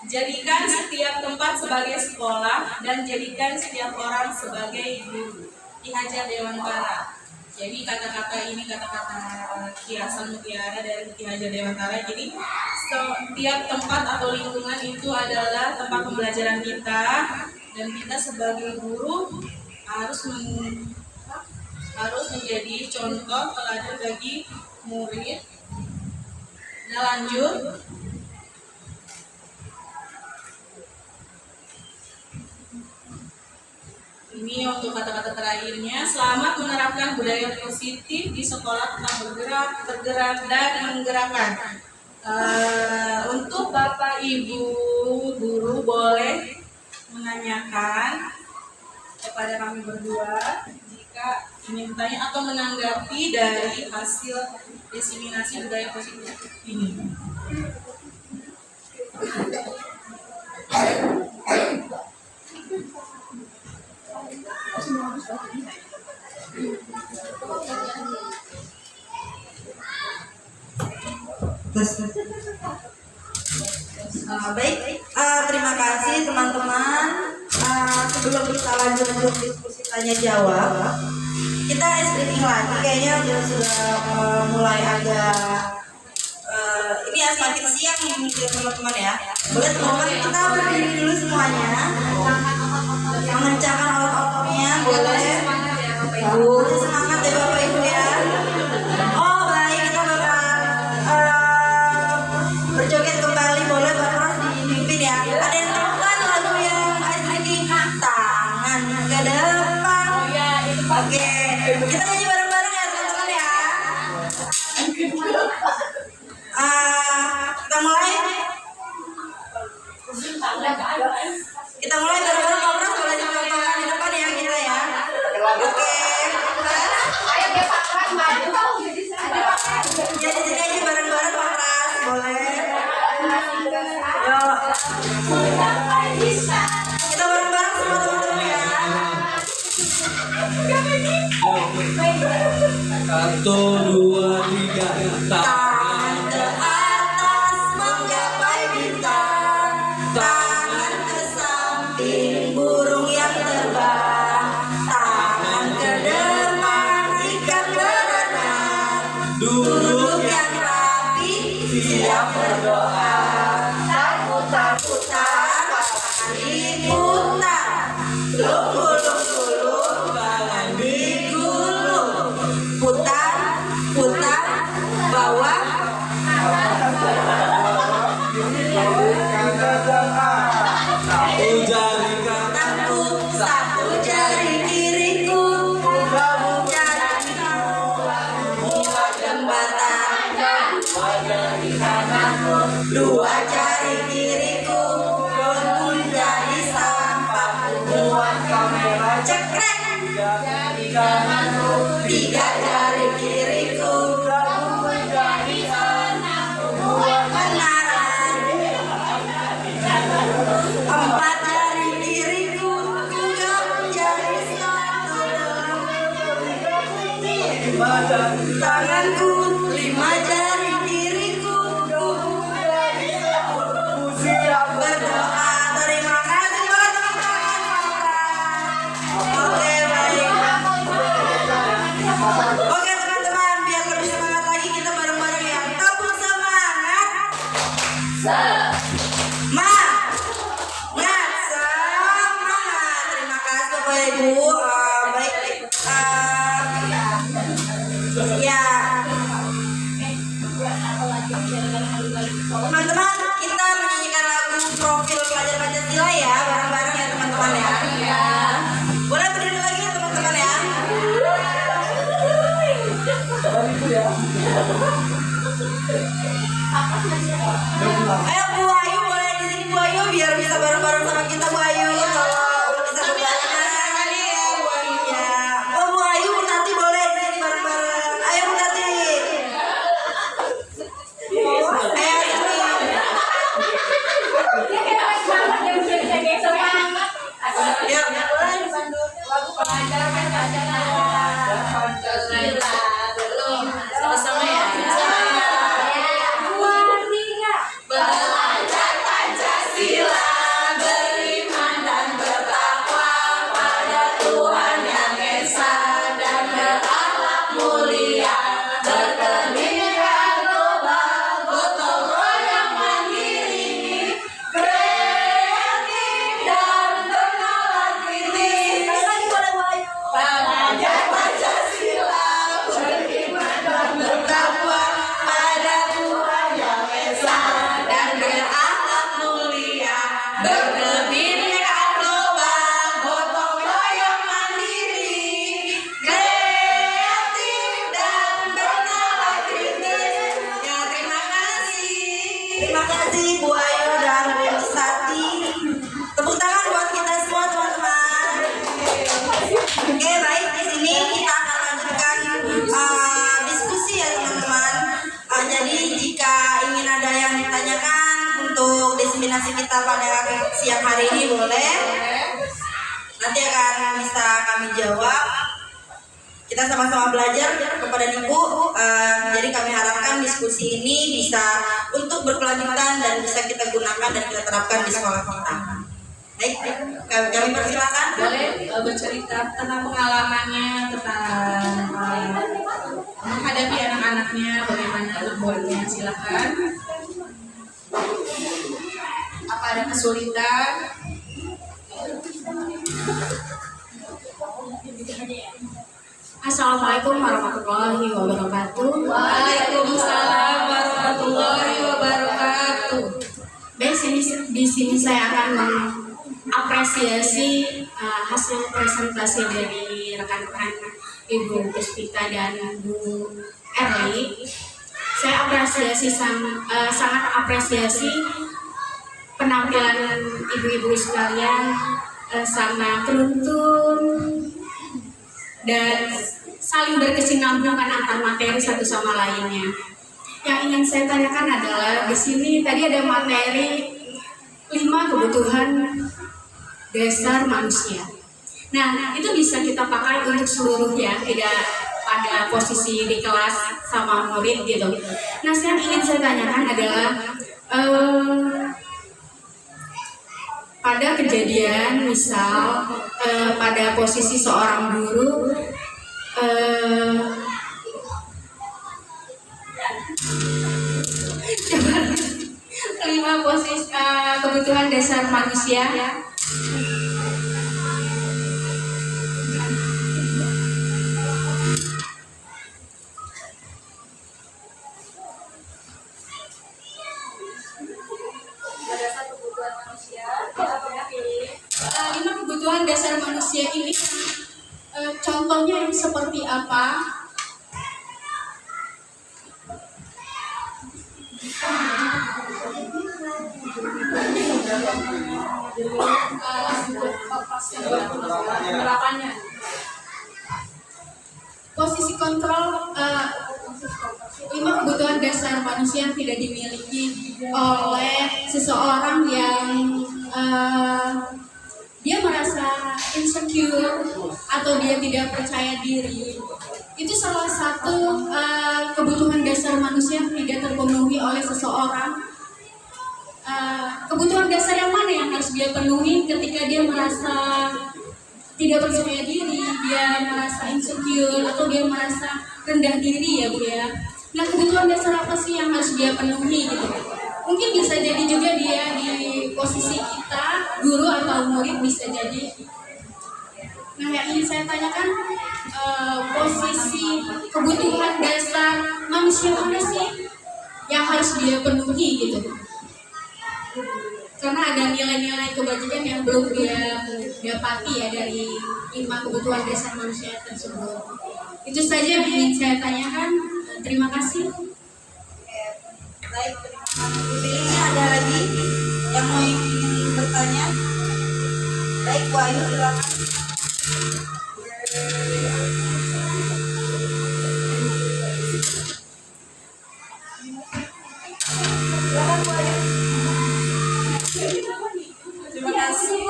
Jadikan setiap tempat sebagai sekolah dan jadikan setiap orang sebagai guru. Ki Hajar Dewantara. Jadi kata-kata ini kata-kata Ki Hasan Mutiara dari Ki Hajar Dewantara. Jadi setiap tempat atau lingkungan itu adalah tempat pembelajaran kita, dan kita sebagai guru harus menjadi contoh teladan bagi murid. Nah, lanjut. Ini untuk kata-kata terakhirnya. Selamat menerapkan budaya positif di sekolah tentang bergerak, dan menggerakkan. Untuk Bapak Ibu guru boleh menanyakan kepada kami berdua jika ingin bertanya atau menanggapi dari hasil diseminasi budaya positif ini. Baik, terima kasih teman-teman. Sebelum kita lanjut diskusi tanya jawab, kita ice breaking lagi. Kayaknya sudah mulai agak ini ya, semakin siang mungkin teman-teman ya. Boleh teman-teman kita berdiri dulu semuanya, mengencangkan otot-ototnya. Boleh semangat ya Bapak Ibu ya. Oh baik, kita bakal berjoget kembali. Boleh Bapak dipimpin ya. Ada yang tahu kan lagu yang ice breaking? Tangan ke depan. Oke, kita nyanyi bareng-bareng ya teman-teman ya. Kita mulai bareng-bareng. Bapak boleh ditonton di depan ya kita ya. Oke. Ya di sini aja bareng-bareng Pak Pras, boleh. Yuk. Kita bareng-bareng semua teman-teman ya. Satu, dua, tiga. Tangan ke atas menggapai bintang, tangan ke samping burung yang terbang, tangan ke depan ikat berenang, duduk yang rapi siap berdoa, putar-putar tangan diputar, lunggu-lunggu tangan digulung, putar-putar bawah. Satu jari kiriku, jari buat jembatan, dua jari kiriku menjadi sampah buat kamera cekrek, tiga jari kiriku menjadi buat menara, empat jari kiriku juga menjadi satu tanganku, lima jari kiriku berdoa. Terima kasih buat teman-teman. Oke baik. Oke teman-teman, biar lebih semangat lagi kita bareng-bareng ya. Tepuk semangat. Semangat. Terima kasih Bapak Ibu. Baik. Ya. Teman-teman, kita menyanyikan lagu profil pelajar Pancasila ya, bareng-bareng ya teman-teman ya. Boleh berdiri lagi ya teman-teman ya. Ayo Bu Ayu, boleh di sini Bu Ayu biar bisa bareng-bareng sama kita Bu Ayu. kasih Bu Ayu dan Bu Sati. Tepuk tangan buat kita semua teman-teman. Oke, baik, di sini kita akan lanjutkan diskusi ya teman-teman. Jadi jika ingin ada yang ditanyakan untuk diseminasi kita pada siang hari ini boleh. Nanti akan bisa kami jawab. Kita sama-sama belajar kepada Ibu. Jadi kami harapkan diskusi ini bisa untuk berkelanjutan dan bisa kita gunakan dan kita terapkan di sekolah kita. Baik, kami persilakan. Boleh bercerita tentang pengalamannya, tentang menghadapi anak-anaknya, bagaimana membuatnya, silakan. Apa ada kesulitan? Assalamualaikum warahmatullahi wabarakatuh. Waalaikumsalam warahmatullahi wabarakatuh. Baik, di sini saya akan mengapresiasi hasil presentasi dari rekan-rekan Ibu Puspita dan Bu Erli. Saya sangat apresiasi penampilan ibu-ibu sekalian, sangat penuntun dan saling berkesinambungan antar materi satu sama lainnya. Yang ingin saya tanyakan adalah di sini tadi ada materi 5 kebutuhan dasar manusia. Nah, itu bisa kita pakai untuk seluruhnya, tidak pada posisi di kelas sama murid gitu. Nah, yang ingin saya tanyakan adalah pada kejadian misal pada posisi seorang guru kelima posisi kebutuhan dasar manusia lima kebutuhan dasar manusia ini contohnya yang seperti apa? Posisi kontrol 5 kebutuhan dasar manusia yang tidak dimiliki oleh seseorang yang dia merasa insecure atau dia tidak percaya diri. Itu salah satu kebutuhan dasar manusia yang tidak terpenuhi oleh seseorang. Kebutuhan dasar yang mana yang harus dia penuhi ketika dia merasa tidak percaya diri, dia merasa insecure atau dia merasa rendah diri ya Bu ya. Nah, kebutuhan dasar apa sih yang harus dia penuhi gitu? Mungkin bisa jadi juga dia di posisi kita, guru atau murid bisa jadi. Nah, yang ingin saya tanyakan, posisi kebutuhan dasar manusia mana sih yang harus dia penuhi gitu? Karena ada nilai-nilai kebajikan yang belum dia dapati ya dari 5 kebutuhan dasar manusia tersebut. Itu saja yang ingin saya tanyakan. Terima kasih. Baik, terima kasih. Ini ada lagi yang mau bertanya? Baik, Bu Ayu silakan. Silakan Bu Ayu. Terima kasih.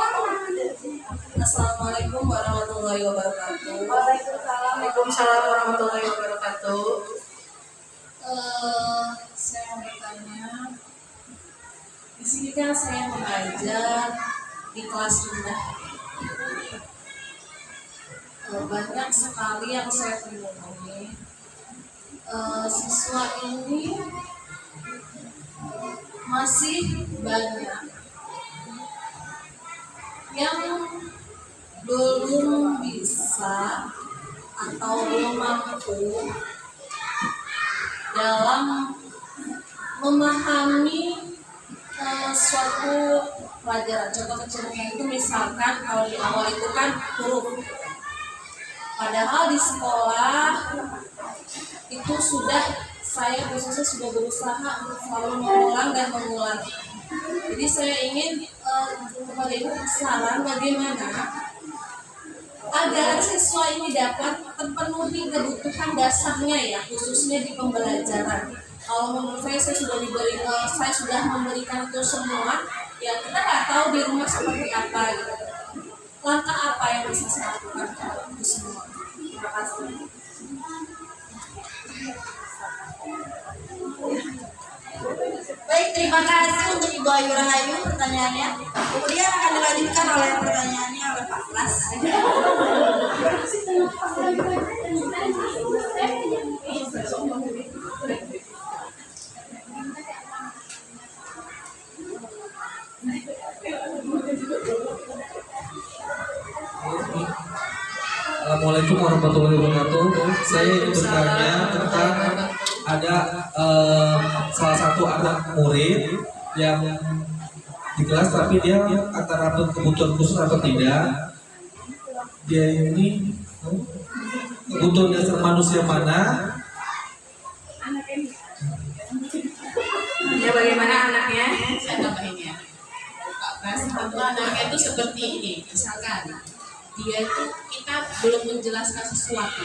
Assalamualaikum warahmatullahi wabarakatuh. Waalaikumsalam warahmatullahi wabarakatuh. Saya mau bertanya. Di sini kan saya mengajar di kelas rendah. Banyak sekali yang saya temui. Siswa ini masih banyak yang belum bisa atau belum mampu dalam memahami suatu pelajaran. Contoh kecilnya itu misalkan kalau di awal itu kan huruf, padahal di sekolah itu sudah saya khususnya sudah berusaha untuk selalu mengulang dan mengulang. Jadi saya ingin kepada ibu saran bagaimana agar siswa ini dapat terpenuhi kebutuhan dasarnya ya, khususnya di pembelajaran. Kalau menurut saya saya sudah memberikan itu semua, ya kita nggak tahu di rumah seperti apa gitu. Langkah apa yang bisa saya lakukan untuk itu semua? Terima kasih. Baik, terima kasih untuk Ibu Ayu Rahayu pertanyaannya. Kemudian akan dilanjutkan oleh pertanyaannya oleh Pak Pras. Assalamualaikum warahmatullahi wabarakatuh. Saya ingin bertanya tentang ada salah satu anak murid yang di kelas tapi dia antara kebutuhan khusus atau tidak. Dia ini kebutuhan dasar manusia mana? Ya bagaimana anaknya? Saya tambahin ya. Pak Pras, tentu anaknya itu seperti ini. Misalkan dia itu kita belum menjelaskan sesuatu,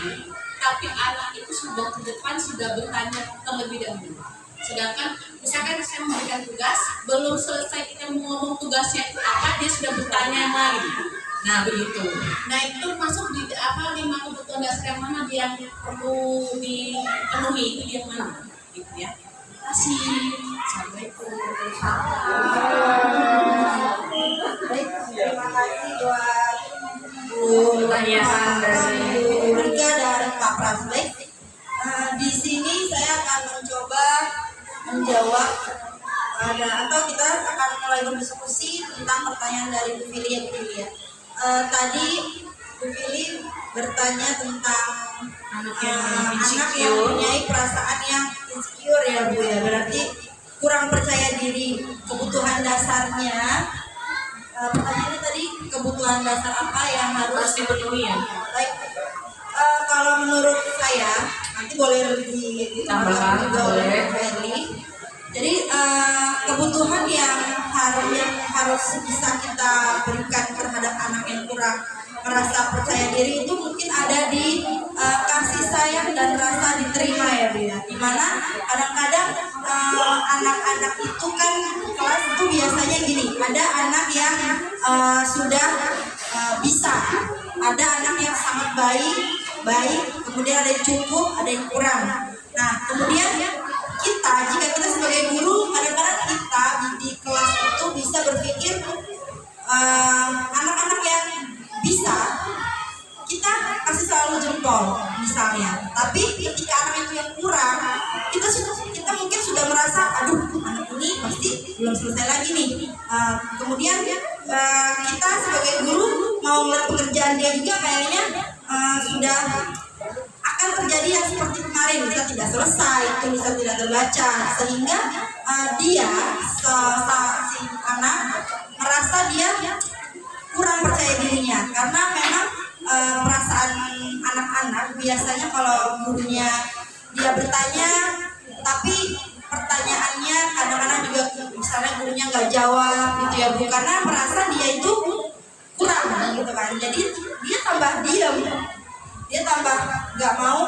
tapi anak itu sudah ke depan sudah bertanya terlebih dahulu. Sedangkan misalkan saya memberikan tugas, belum selesai kita ngomong tugasnya itu apa, dia sudah bertanya yang lain. Nah begitu. Nah itu masuk di 5 kebutuhan dasar yang mana dia yang perlu dipenuhi, itu yang mana? Gitu ya. Terima kasih. Assalamualaikum. Baik, terima kasih buat Pertanyaan dari Bu Rika dan Pak Pras. Baik, di sini saya akan mencoba menjawab atau kita akan mulai berdiskusi tentang pertanyaan dari Bu Fili ya. Tadi Bu Fili bertanya tentang anak yang mempunyai perasaan yang insecure ya Bu ya, berarti kurang percaya diri, kebutuhan dasarnya. Pertanyaannya tadi kebutuhan dasar apa yang harus Dipenuhi ya. baik. Kalau menurut saya nanti boleh ditambahkan juga oleh Ferli. Jadi kebutuhan yang harus bisa kita berikan terhadap anak yang kurang merasa percaya diri itu mungkin ada di kasih sayang dan rasa diterima ya Bu ya. Dimana kadang-kadang anak-anak itu kan kelas itu biasanya gini, ada anak yang sudah bisa, ada anak yang sangat baik, kemudian ada yang cukup, ada yang kurang. Nah kemudian jika kita sebagai guru, kadang-kadang kita di kelas itu bisa berpikir anak-anak yang bisa kita kasih selalu jempol misalnya, tapi ketika anak itu yang kurang, kita mungkin sudah merasa aduh anak ini pasti belum selesai lagi nih. Kemudian kita sebagai guru mau ngeliat pekerjaan dia juga kayaknya sudah akan terjadi yang seperti kemarin, bisa tidak selesai, itu bisa tidak terbaca, sehingga dia si anak merasa dia kurang percaya dirinya, karena memang perasaan anak-anak biasanya kalau gurunya dia bertanya tapi pertanyaannya kadang-kadang juga misalnya gurunya nggak jawab gitu ya Bu, karena merasa dia itu kurang gitu kan, jadi dia tambah diam, dia tambah nggak mau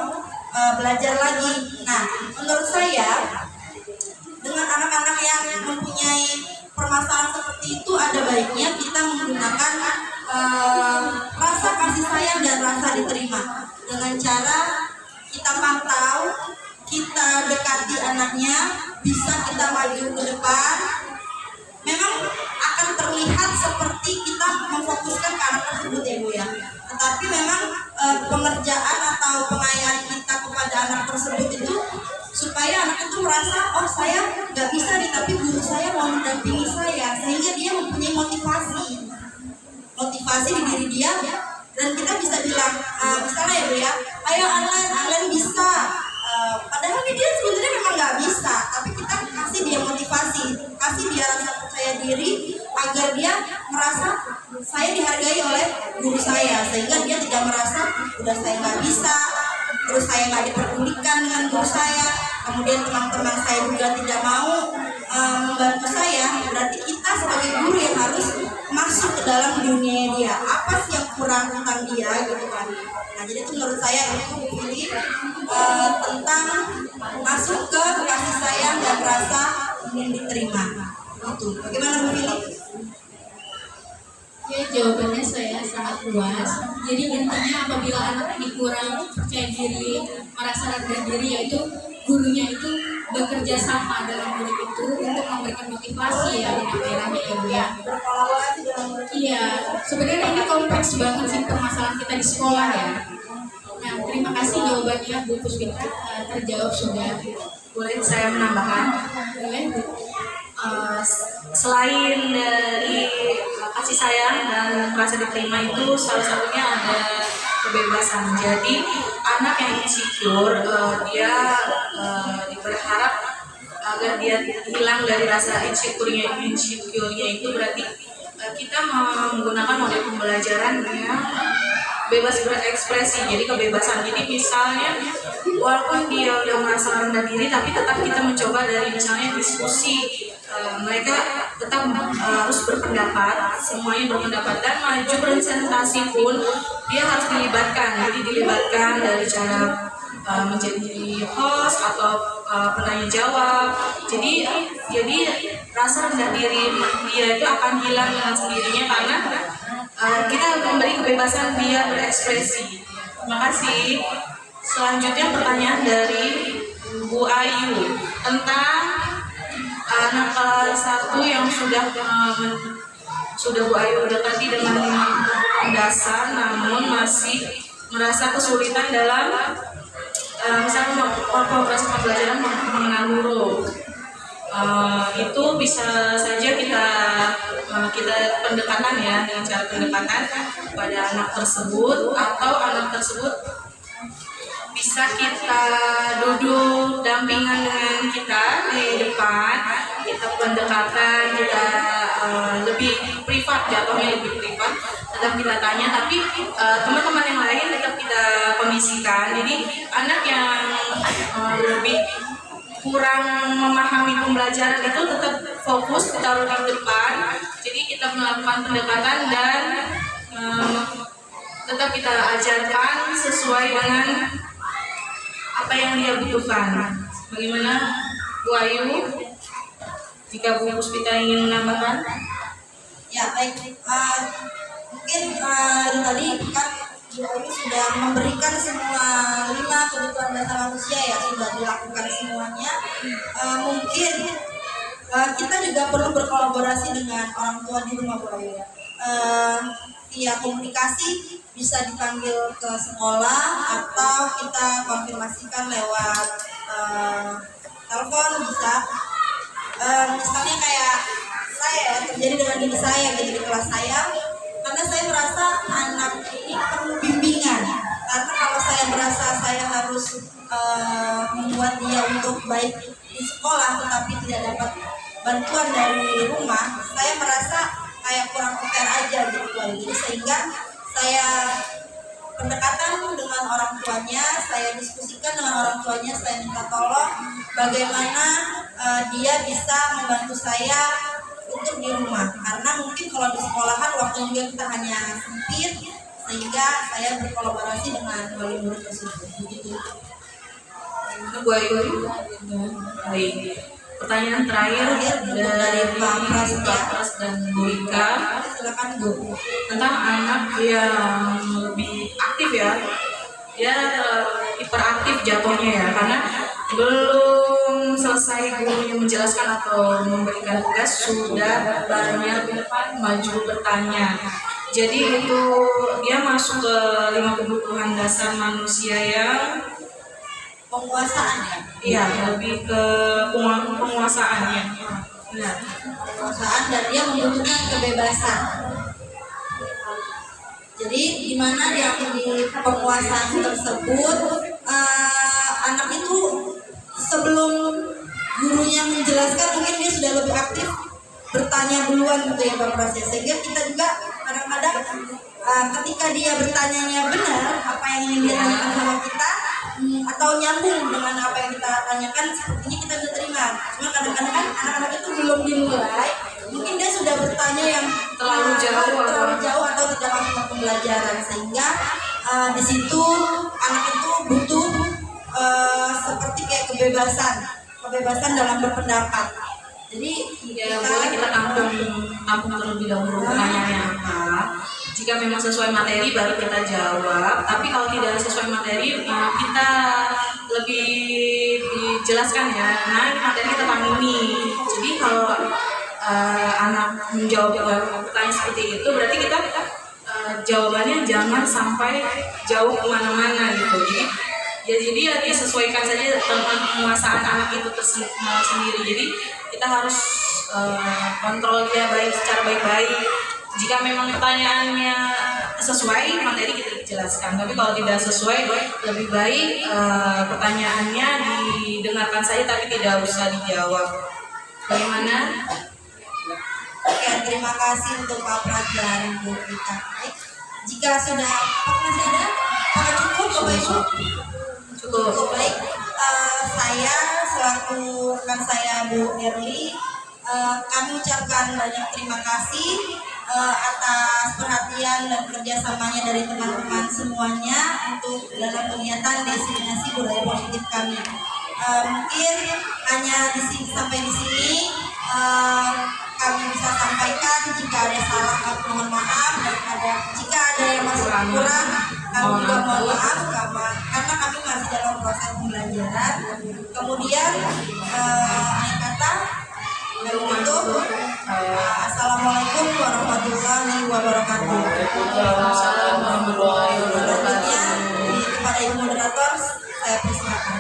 belajar lagi. Nah menurut saya dengan anak-anak yang mempunyai permasalahan seperti itu ada baiknya kita menggunakan rasa kasih sayang dan rasa diterima dengan cara kita pantau, kita dekati anaknya, bisa kita maju ke depan. Memang akan terlihat seperti kita memfokuskan ke anak tersebut ya Bu ya, tetapi memang pengerjaan atau pengayaan kita kepada anak tersebut itu supaya anak itu merasa oh saya nggak bisa nih tapi guru saya mau mendampingi saya, sehingga dia mempunyai motivasi di diri dia, dan kita bisa bilang misalnya ya Bu ya, ayo Alan bisa, padahal dia sebenarnya memang nggak bisa, tapi kita kasih dia motivasi, kasih dia rasa percaya diri agar dia merasa saya dihargai oleh guru saya, sehingga dia tidak merasa udah saya nggak bisa, terus saya nggak diperdulikan dengan guru saya, kemudian kemudian teman-teman saya juga tidak mau membantu saya, berarti kita sebagai guru yang harus masuk ke dalam dunia dia. Apa sih yang kurang tentang dia gitu kan. Nah jadi itu menurut saya itu pilih tentang masuk ke kasih sayang dan rasa ingin diterima. Itu bagaimana Bu Fili? Ya, jawabannya saya sangat luas. Jadi intinya apabila anak ini kurang percaya diri, merasa rendah diri, yaitu gurunya itu bekerja sama dalam murid itu untuk memberikan motivasi ya di daerahnya ya Bu ya. Berkolaborasi dalam Iya, sebenarnya ini kompleks banget sih permasalahan kita di sekolah ya. Nah, terima kasih jawabannya Bu Puspita, terjawab sudah. Boleh saya menambahkan? Boleh Bu? Selain dari kasih sayang dan merasa diterima itu salah satunya ada kebebasan. Jadi anak yang insecure dia berharap agar dia hilang dari rasa insecure-nya itu berarti kita menggunakan model pembelajaran yang bebas berekspresi. Jadi kebebasan ini misalnya walaupun dia udah merasa rendah diri tapi tetap kita mencoba dari misalnya diskusi, mereka tetap harus berpendapat, semuanya berpendapat, dan maju presentasi pun dia harus dilibatkan. Jadi dilibatkan dari cara menjadi host atau penanya jawab. Jadi rasa rendah diri dia itu akan hilang dengan sendirinya karena kita memberi kebebasan dia berekspresi. Terima kasih. Selanjutnya pertanyaan dari Bu Ayu tentang anak kelas 1 yang sudah Bu Ayu dekati dengan dasar namun masih merasa kesulitan dalam misalnya proses pembelajaran mengenal huruf. Itu bisa saja kita pendekatan ya, dengan cara pendekatan pada anak tersebut, atau anak tersebut bisa kita duduk dampingan dengan kita di depan, kita pendekatan, kita lebih privat, jatuhnya lebih privat, tetap kita tanya, tapi teman-teman yang lain tetap kita kondisikan. Jadi anak yang lebih kurang memahami pembelajaran itu tetap fokus ditaruh di depan. Jadi kita melakukan pendekatan dan tetap kita ajarkan sesuai dengan apa yang dia butuhkan. Bagaimana Bu Ayu? Jika Bu Puspita ingin menambahkan? Ya baik, mungkin tadi kan Bu Ayu sudah memberikan semua 5 kebutuhan dasar manusia ya, sudah dilakukan semuanya. Mungkin kita juga perlu berkolaborasi dengan orang tua di rumah Bu Ayu ya. Via komunikasi bisa dipanggil ke sekolah atau kita konfirmasikan lewat telepon bisa. Misalnya kayak saya ya, terjadi dengan diri saya gitu di kelas saya, karena saya merasa anak ini perlu bimbingan. Karena kalau saya merasa saya harus membuat dia untuk baik di sekolah tetapi tidak dapat bantuan dari rumah, saya merasa kayak kurang fair aja gitu. Jadi sehingga saya pendekatan dengan orang tuanya, saya diskusikan dengan orang tuanya, saya minta tolong bagaimana dia bisa membantu saya untuk di rumah, karena mungkin kalau di sekolahan waktu juga kita hanya sempit, sehingga saya berkolaborasi dengan wali murid tersebut. Begitu. Bu Ayu. Baik. Pertanyaan terakhir dari Pak Pras dan Bu Ika. Silakan Bu. Tentang anak yang lebih aktif ya, dia hiperaktif jatuhnya ya, karena belum selesai gurunya menjelaskan atau memberikan tugas sudah banyak maju bertanya. Jadi itu dia masuk ke 5 kebutuhan dasar manusia yang Penguasaan ya. iya lebih ke penguasaannya. Benar. Penguasaan dan dia membutuhkan kebebasan. Jadi di mana di penguasaan tersebut anak itu sebelum gurunya menjelaskan mungkin dia sudah lebih aktif bertanya duluan gitu ya Pak Pras, sehingga kita juga kadang-kadang ketika dia bertanyanya benar apa yang ingin dia tanyakan sama kita, atau nyambung dengan apa yang kita tanyakan, sepertinya kita bisa terima. Cuma kadang-kadang kan anak-anak itu belum dimulai, mungkin dia sudah bertanya yang Terlalu jauh atau tidak langsung ke pembelajaran, sehingga di situ anak itu butuh seperti kayak kebebasan dalam berpendapat. Jadi Ya, boleh kita tampung terlebih dahulu pertanyaannya apa. Jika memang sesuai materi baru kita jawab. Tapi kalau tidak sesuai materi, kita lebih dijelaskan ya. Nah, ini materi kita tentang ini. Jadi kalau anak menjawab pertanyaan seperti itu, berarti kita jawabannya jangan sampai jauh kemana-mana gitu. Jadi ya disesuaikan saja tentang penguasaan anak itu sendiri. Jadi kita harus kontrol dia secara baik-baik. Jika memang pertanyaannya sesuai materi kita jelaskan. Tapi kalau tidak sesuai, lebih baik pertanyaannya didengarkan saja tapi tidak usah dijawab. Bagaimana? Oke, terima kasih untuk pelajaran Bu kita. Baik. Jika sudah masih ada, apakah cukup Bapak Ibu? Cukup. Baik. Saya selaku rekan saya Bu Erli, kami ucapkan banyak terima kasih atas perhatian dan kerjasamanya dari teman-teman semuanya untuk dalam kegiatan destinasi budaya positif kami. Mungkin hanya sampai di sini kami bisa sampaikan. Jika ada salah kami mohon maaf, dan jika ada yang masih kurang kami juga mohon maaf karena kami masih dalam proses pembelajaran. Kemudian akhir kata kami tutup. Assalamualaikum warahmatullahi wabarakatuh. Waalaikumsalam warahmatullahi wabarakatuh. Selanjutnya kepada Ibu moderator saya persilakan.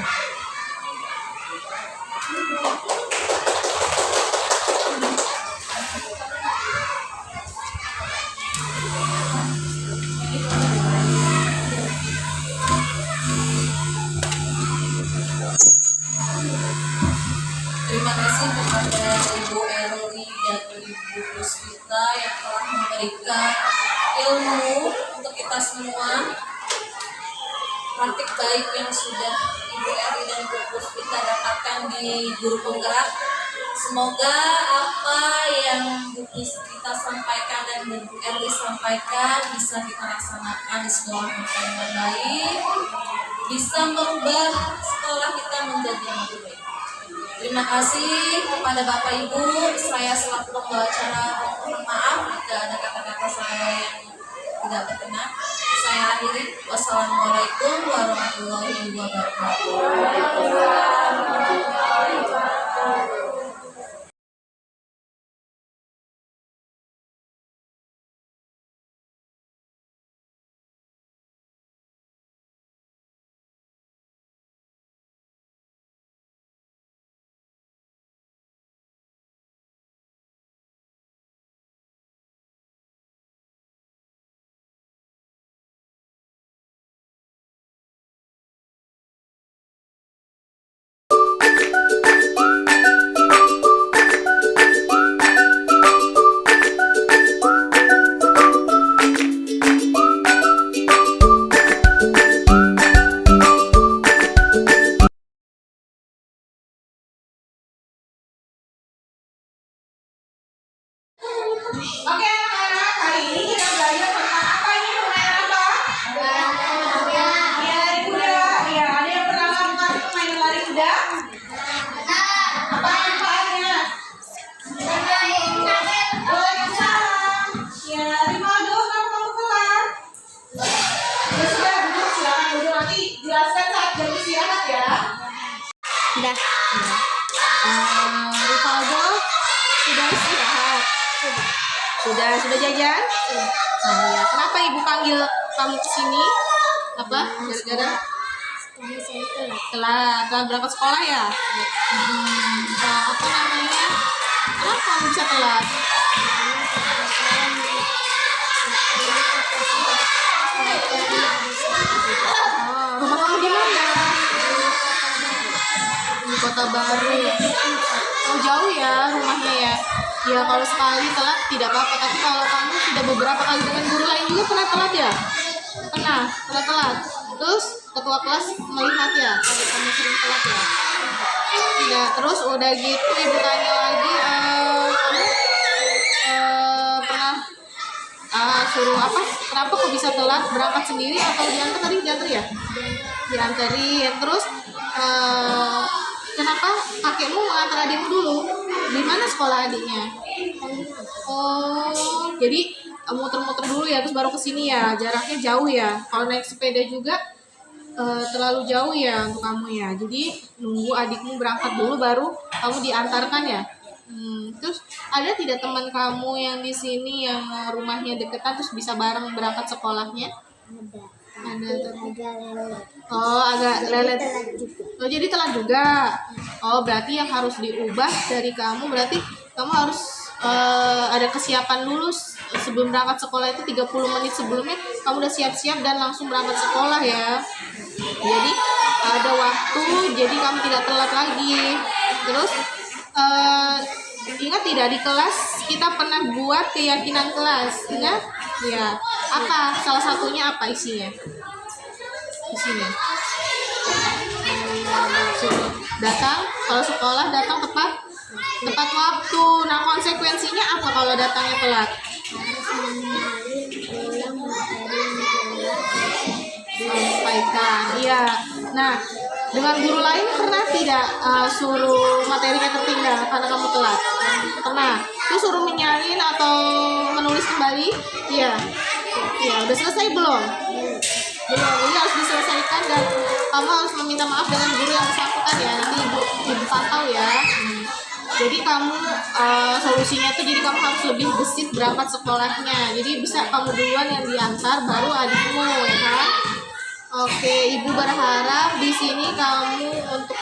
Terima kasih kepada Ibu Erli dan Ibu Puspita yang telah memberikan ilmu untuk kita semua. Praktik baik yang sudah Ibu Erli dan Ibu Puspita dapatkan di guru penggerak. Semoga apa yang Bu Puspita sampaikan dan Bu Erli sampaikan bisa kita laksanakan di sekolah kita dengan baik, bisa merubah sekolah kita menjadi yang lebih baik. Terima kasih kepada Bapak Ibu. Saya selaku pembawa acara mohon maaf jika ada kata-kata saya yang tidak berkenan. Saya akhiri. Wassalamualaikum warahmatullahi wabarakatuh. Oke anak-anak, hari ini kita belajar tentang apa ini? Permainan apa? Lari kuda. Ya, ada yang pernah melakukan permainan lari kuda? Apa manfaatnya? Waalaikumsalam. Ya, Rinaldo, kamu telat. Ya sudah, duduk, silakan duduk. Nanti jelaskan saat jam istirahat ya. Rivaldo sudah istirahat. Sudah jajan? Oh, ya. Kenapa ibu panggil kamu ke sini? Apa? Gara-gara telat berangkat sekolah ya? Apa namanya? Kenapa kamu bisa telat? Rumah kamu di mana? Di Kota Baru. Oh, jauh ya rumahnya ya. Ya kalau sekali telat tidak apa-apa, tapi kalau kamu sudah beberapa kali dengan guru lain juga pernah telat ya? Pernah telat. Terus ketua kelas melihat ya kalau kamu sering telat ya. Tidak, terus udah gitu ibu tanya lagi, kamu pernah suruh apa? Kenapa kok bisa telat? Berangkat sendiri atau diantar tadi? Diantar ya? Diantarin. Terus kenapa kakekmu mengantar adikmu dulu? Di mana sekolah adiknya? Oh, jadi muter-muter dulu ya, terus baru ke sini ya. Jaraknya jauh ya. Kalau naik sepeda juga terlalu jauh ya untuk kamu ya. Jadi nunggu adikmu berangkat dulu baru kamu diantarkan ya. Terus ada tidak teman kamu yang di sini yang rumahnya deketan terus bisa bareng berangkat sekolahnya? Ada. Oh, agak lelet. Oh, jadi telat juga. Oh, berarti yang harus diubah dari kamu berarti kamu harus ada kesiapan dulu sebelum berangkat sekolah itu 30 menit sebelumnya kamu udah siap-siap dan langsung berangkat sekolah ya. Jadi ada waktu jadi kamu tidak telat lagi. Terus ingat tidak di kelas kita pernah buat keyakinan kelas, ingat? Ya. Apa? Salah satunya apa isinya? Isinya. Datang kalau sekolah datang tepat waktu. Nah, konsekuensinya apa kalau datangnya telat? Sampaikan. Iya. Nah, dengan guru lain pernah tidak suruh materinya tertinggal karena kamu telat? Pernah. Terus suruh menyalin atau menulis kembali? Iya. Iya, udah selesai belum? Belum. Ini harus diselesaikan dan kamu harus meminta maaf dengan guru yang bersangkutan ya. Nanti ibu pantau ya. Jadi kamu solusinya tuh jadi kamu harus lebih gesit berangkat sekolahnya. Jadi bisa kamu duluan yang diantar baru adikmu ya kan? Oke, ibu berharap di sini kamu untuk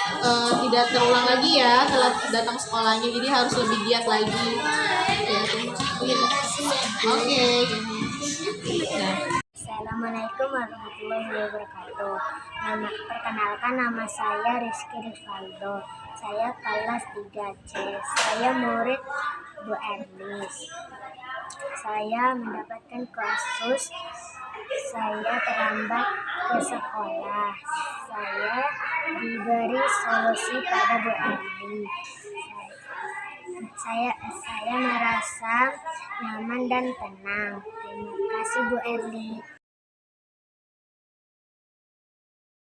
tidak terulang lagi ya telat datang sekolahnya. Jadi harus lebih giat lagi. Ya, oke. Nah. Assalamualaikum warahmatullahi wabarakatuh. Perkenalkan nama saya Rizky Rivaldo. Saya kelas 3C. Saya murid Bu Erlis. Saya mendapatkan kasus saya terlambat ke sekolah. Saya diberi solusi pada Bu Erlis. Saya merasa nyaman dan tenang. Terima kasih Bu Erli.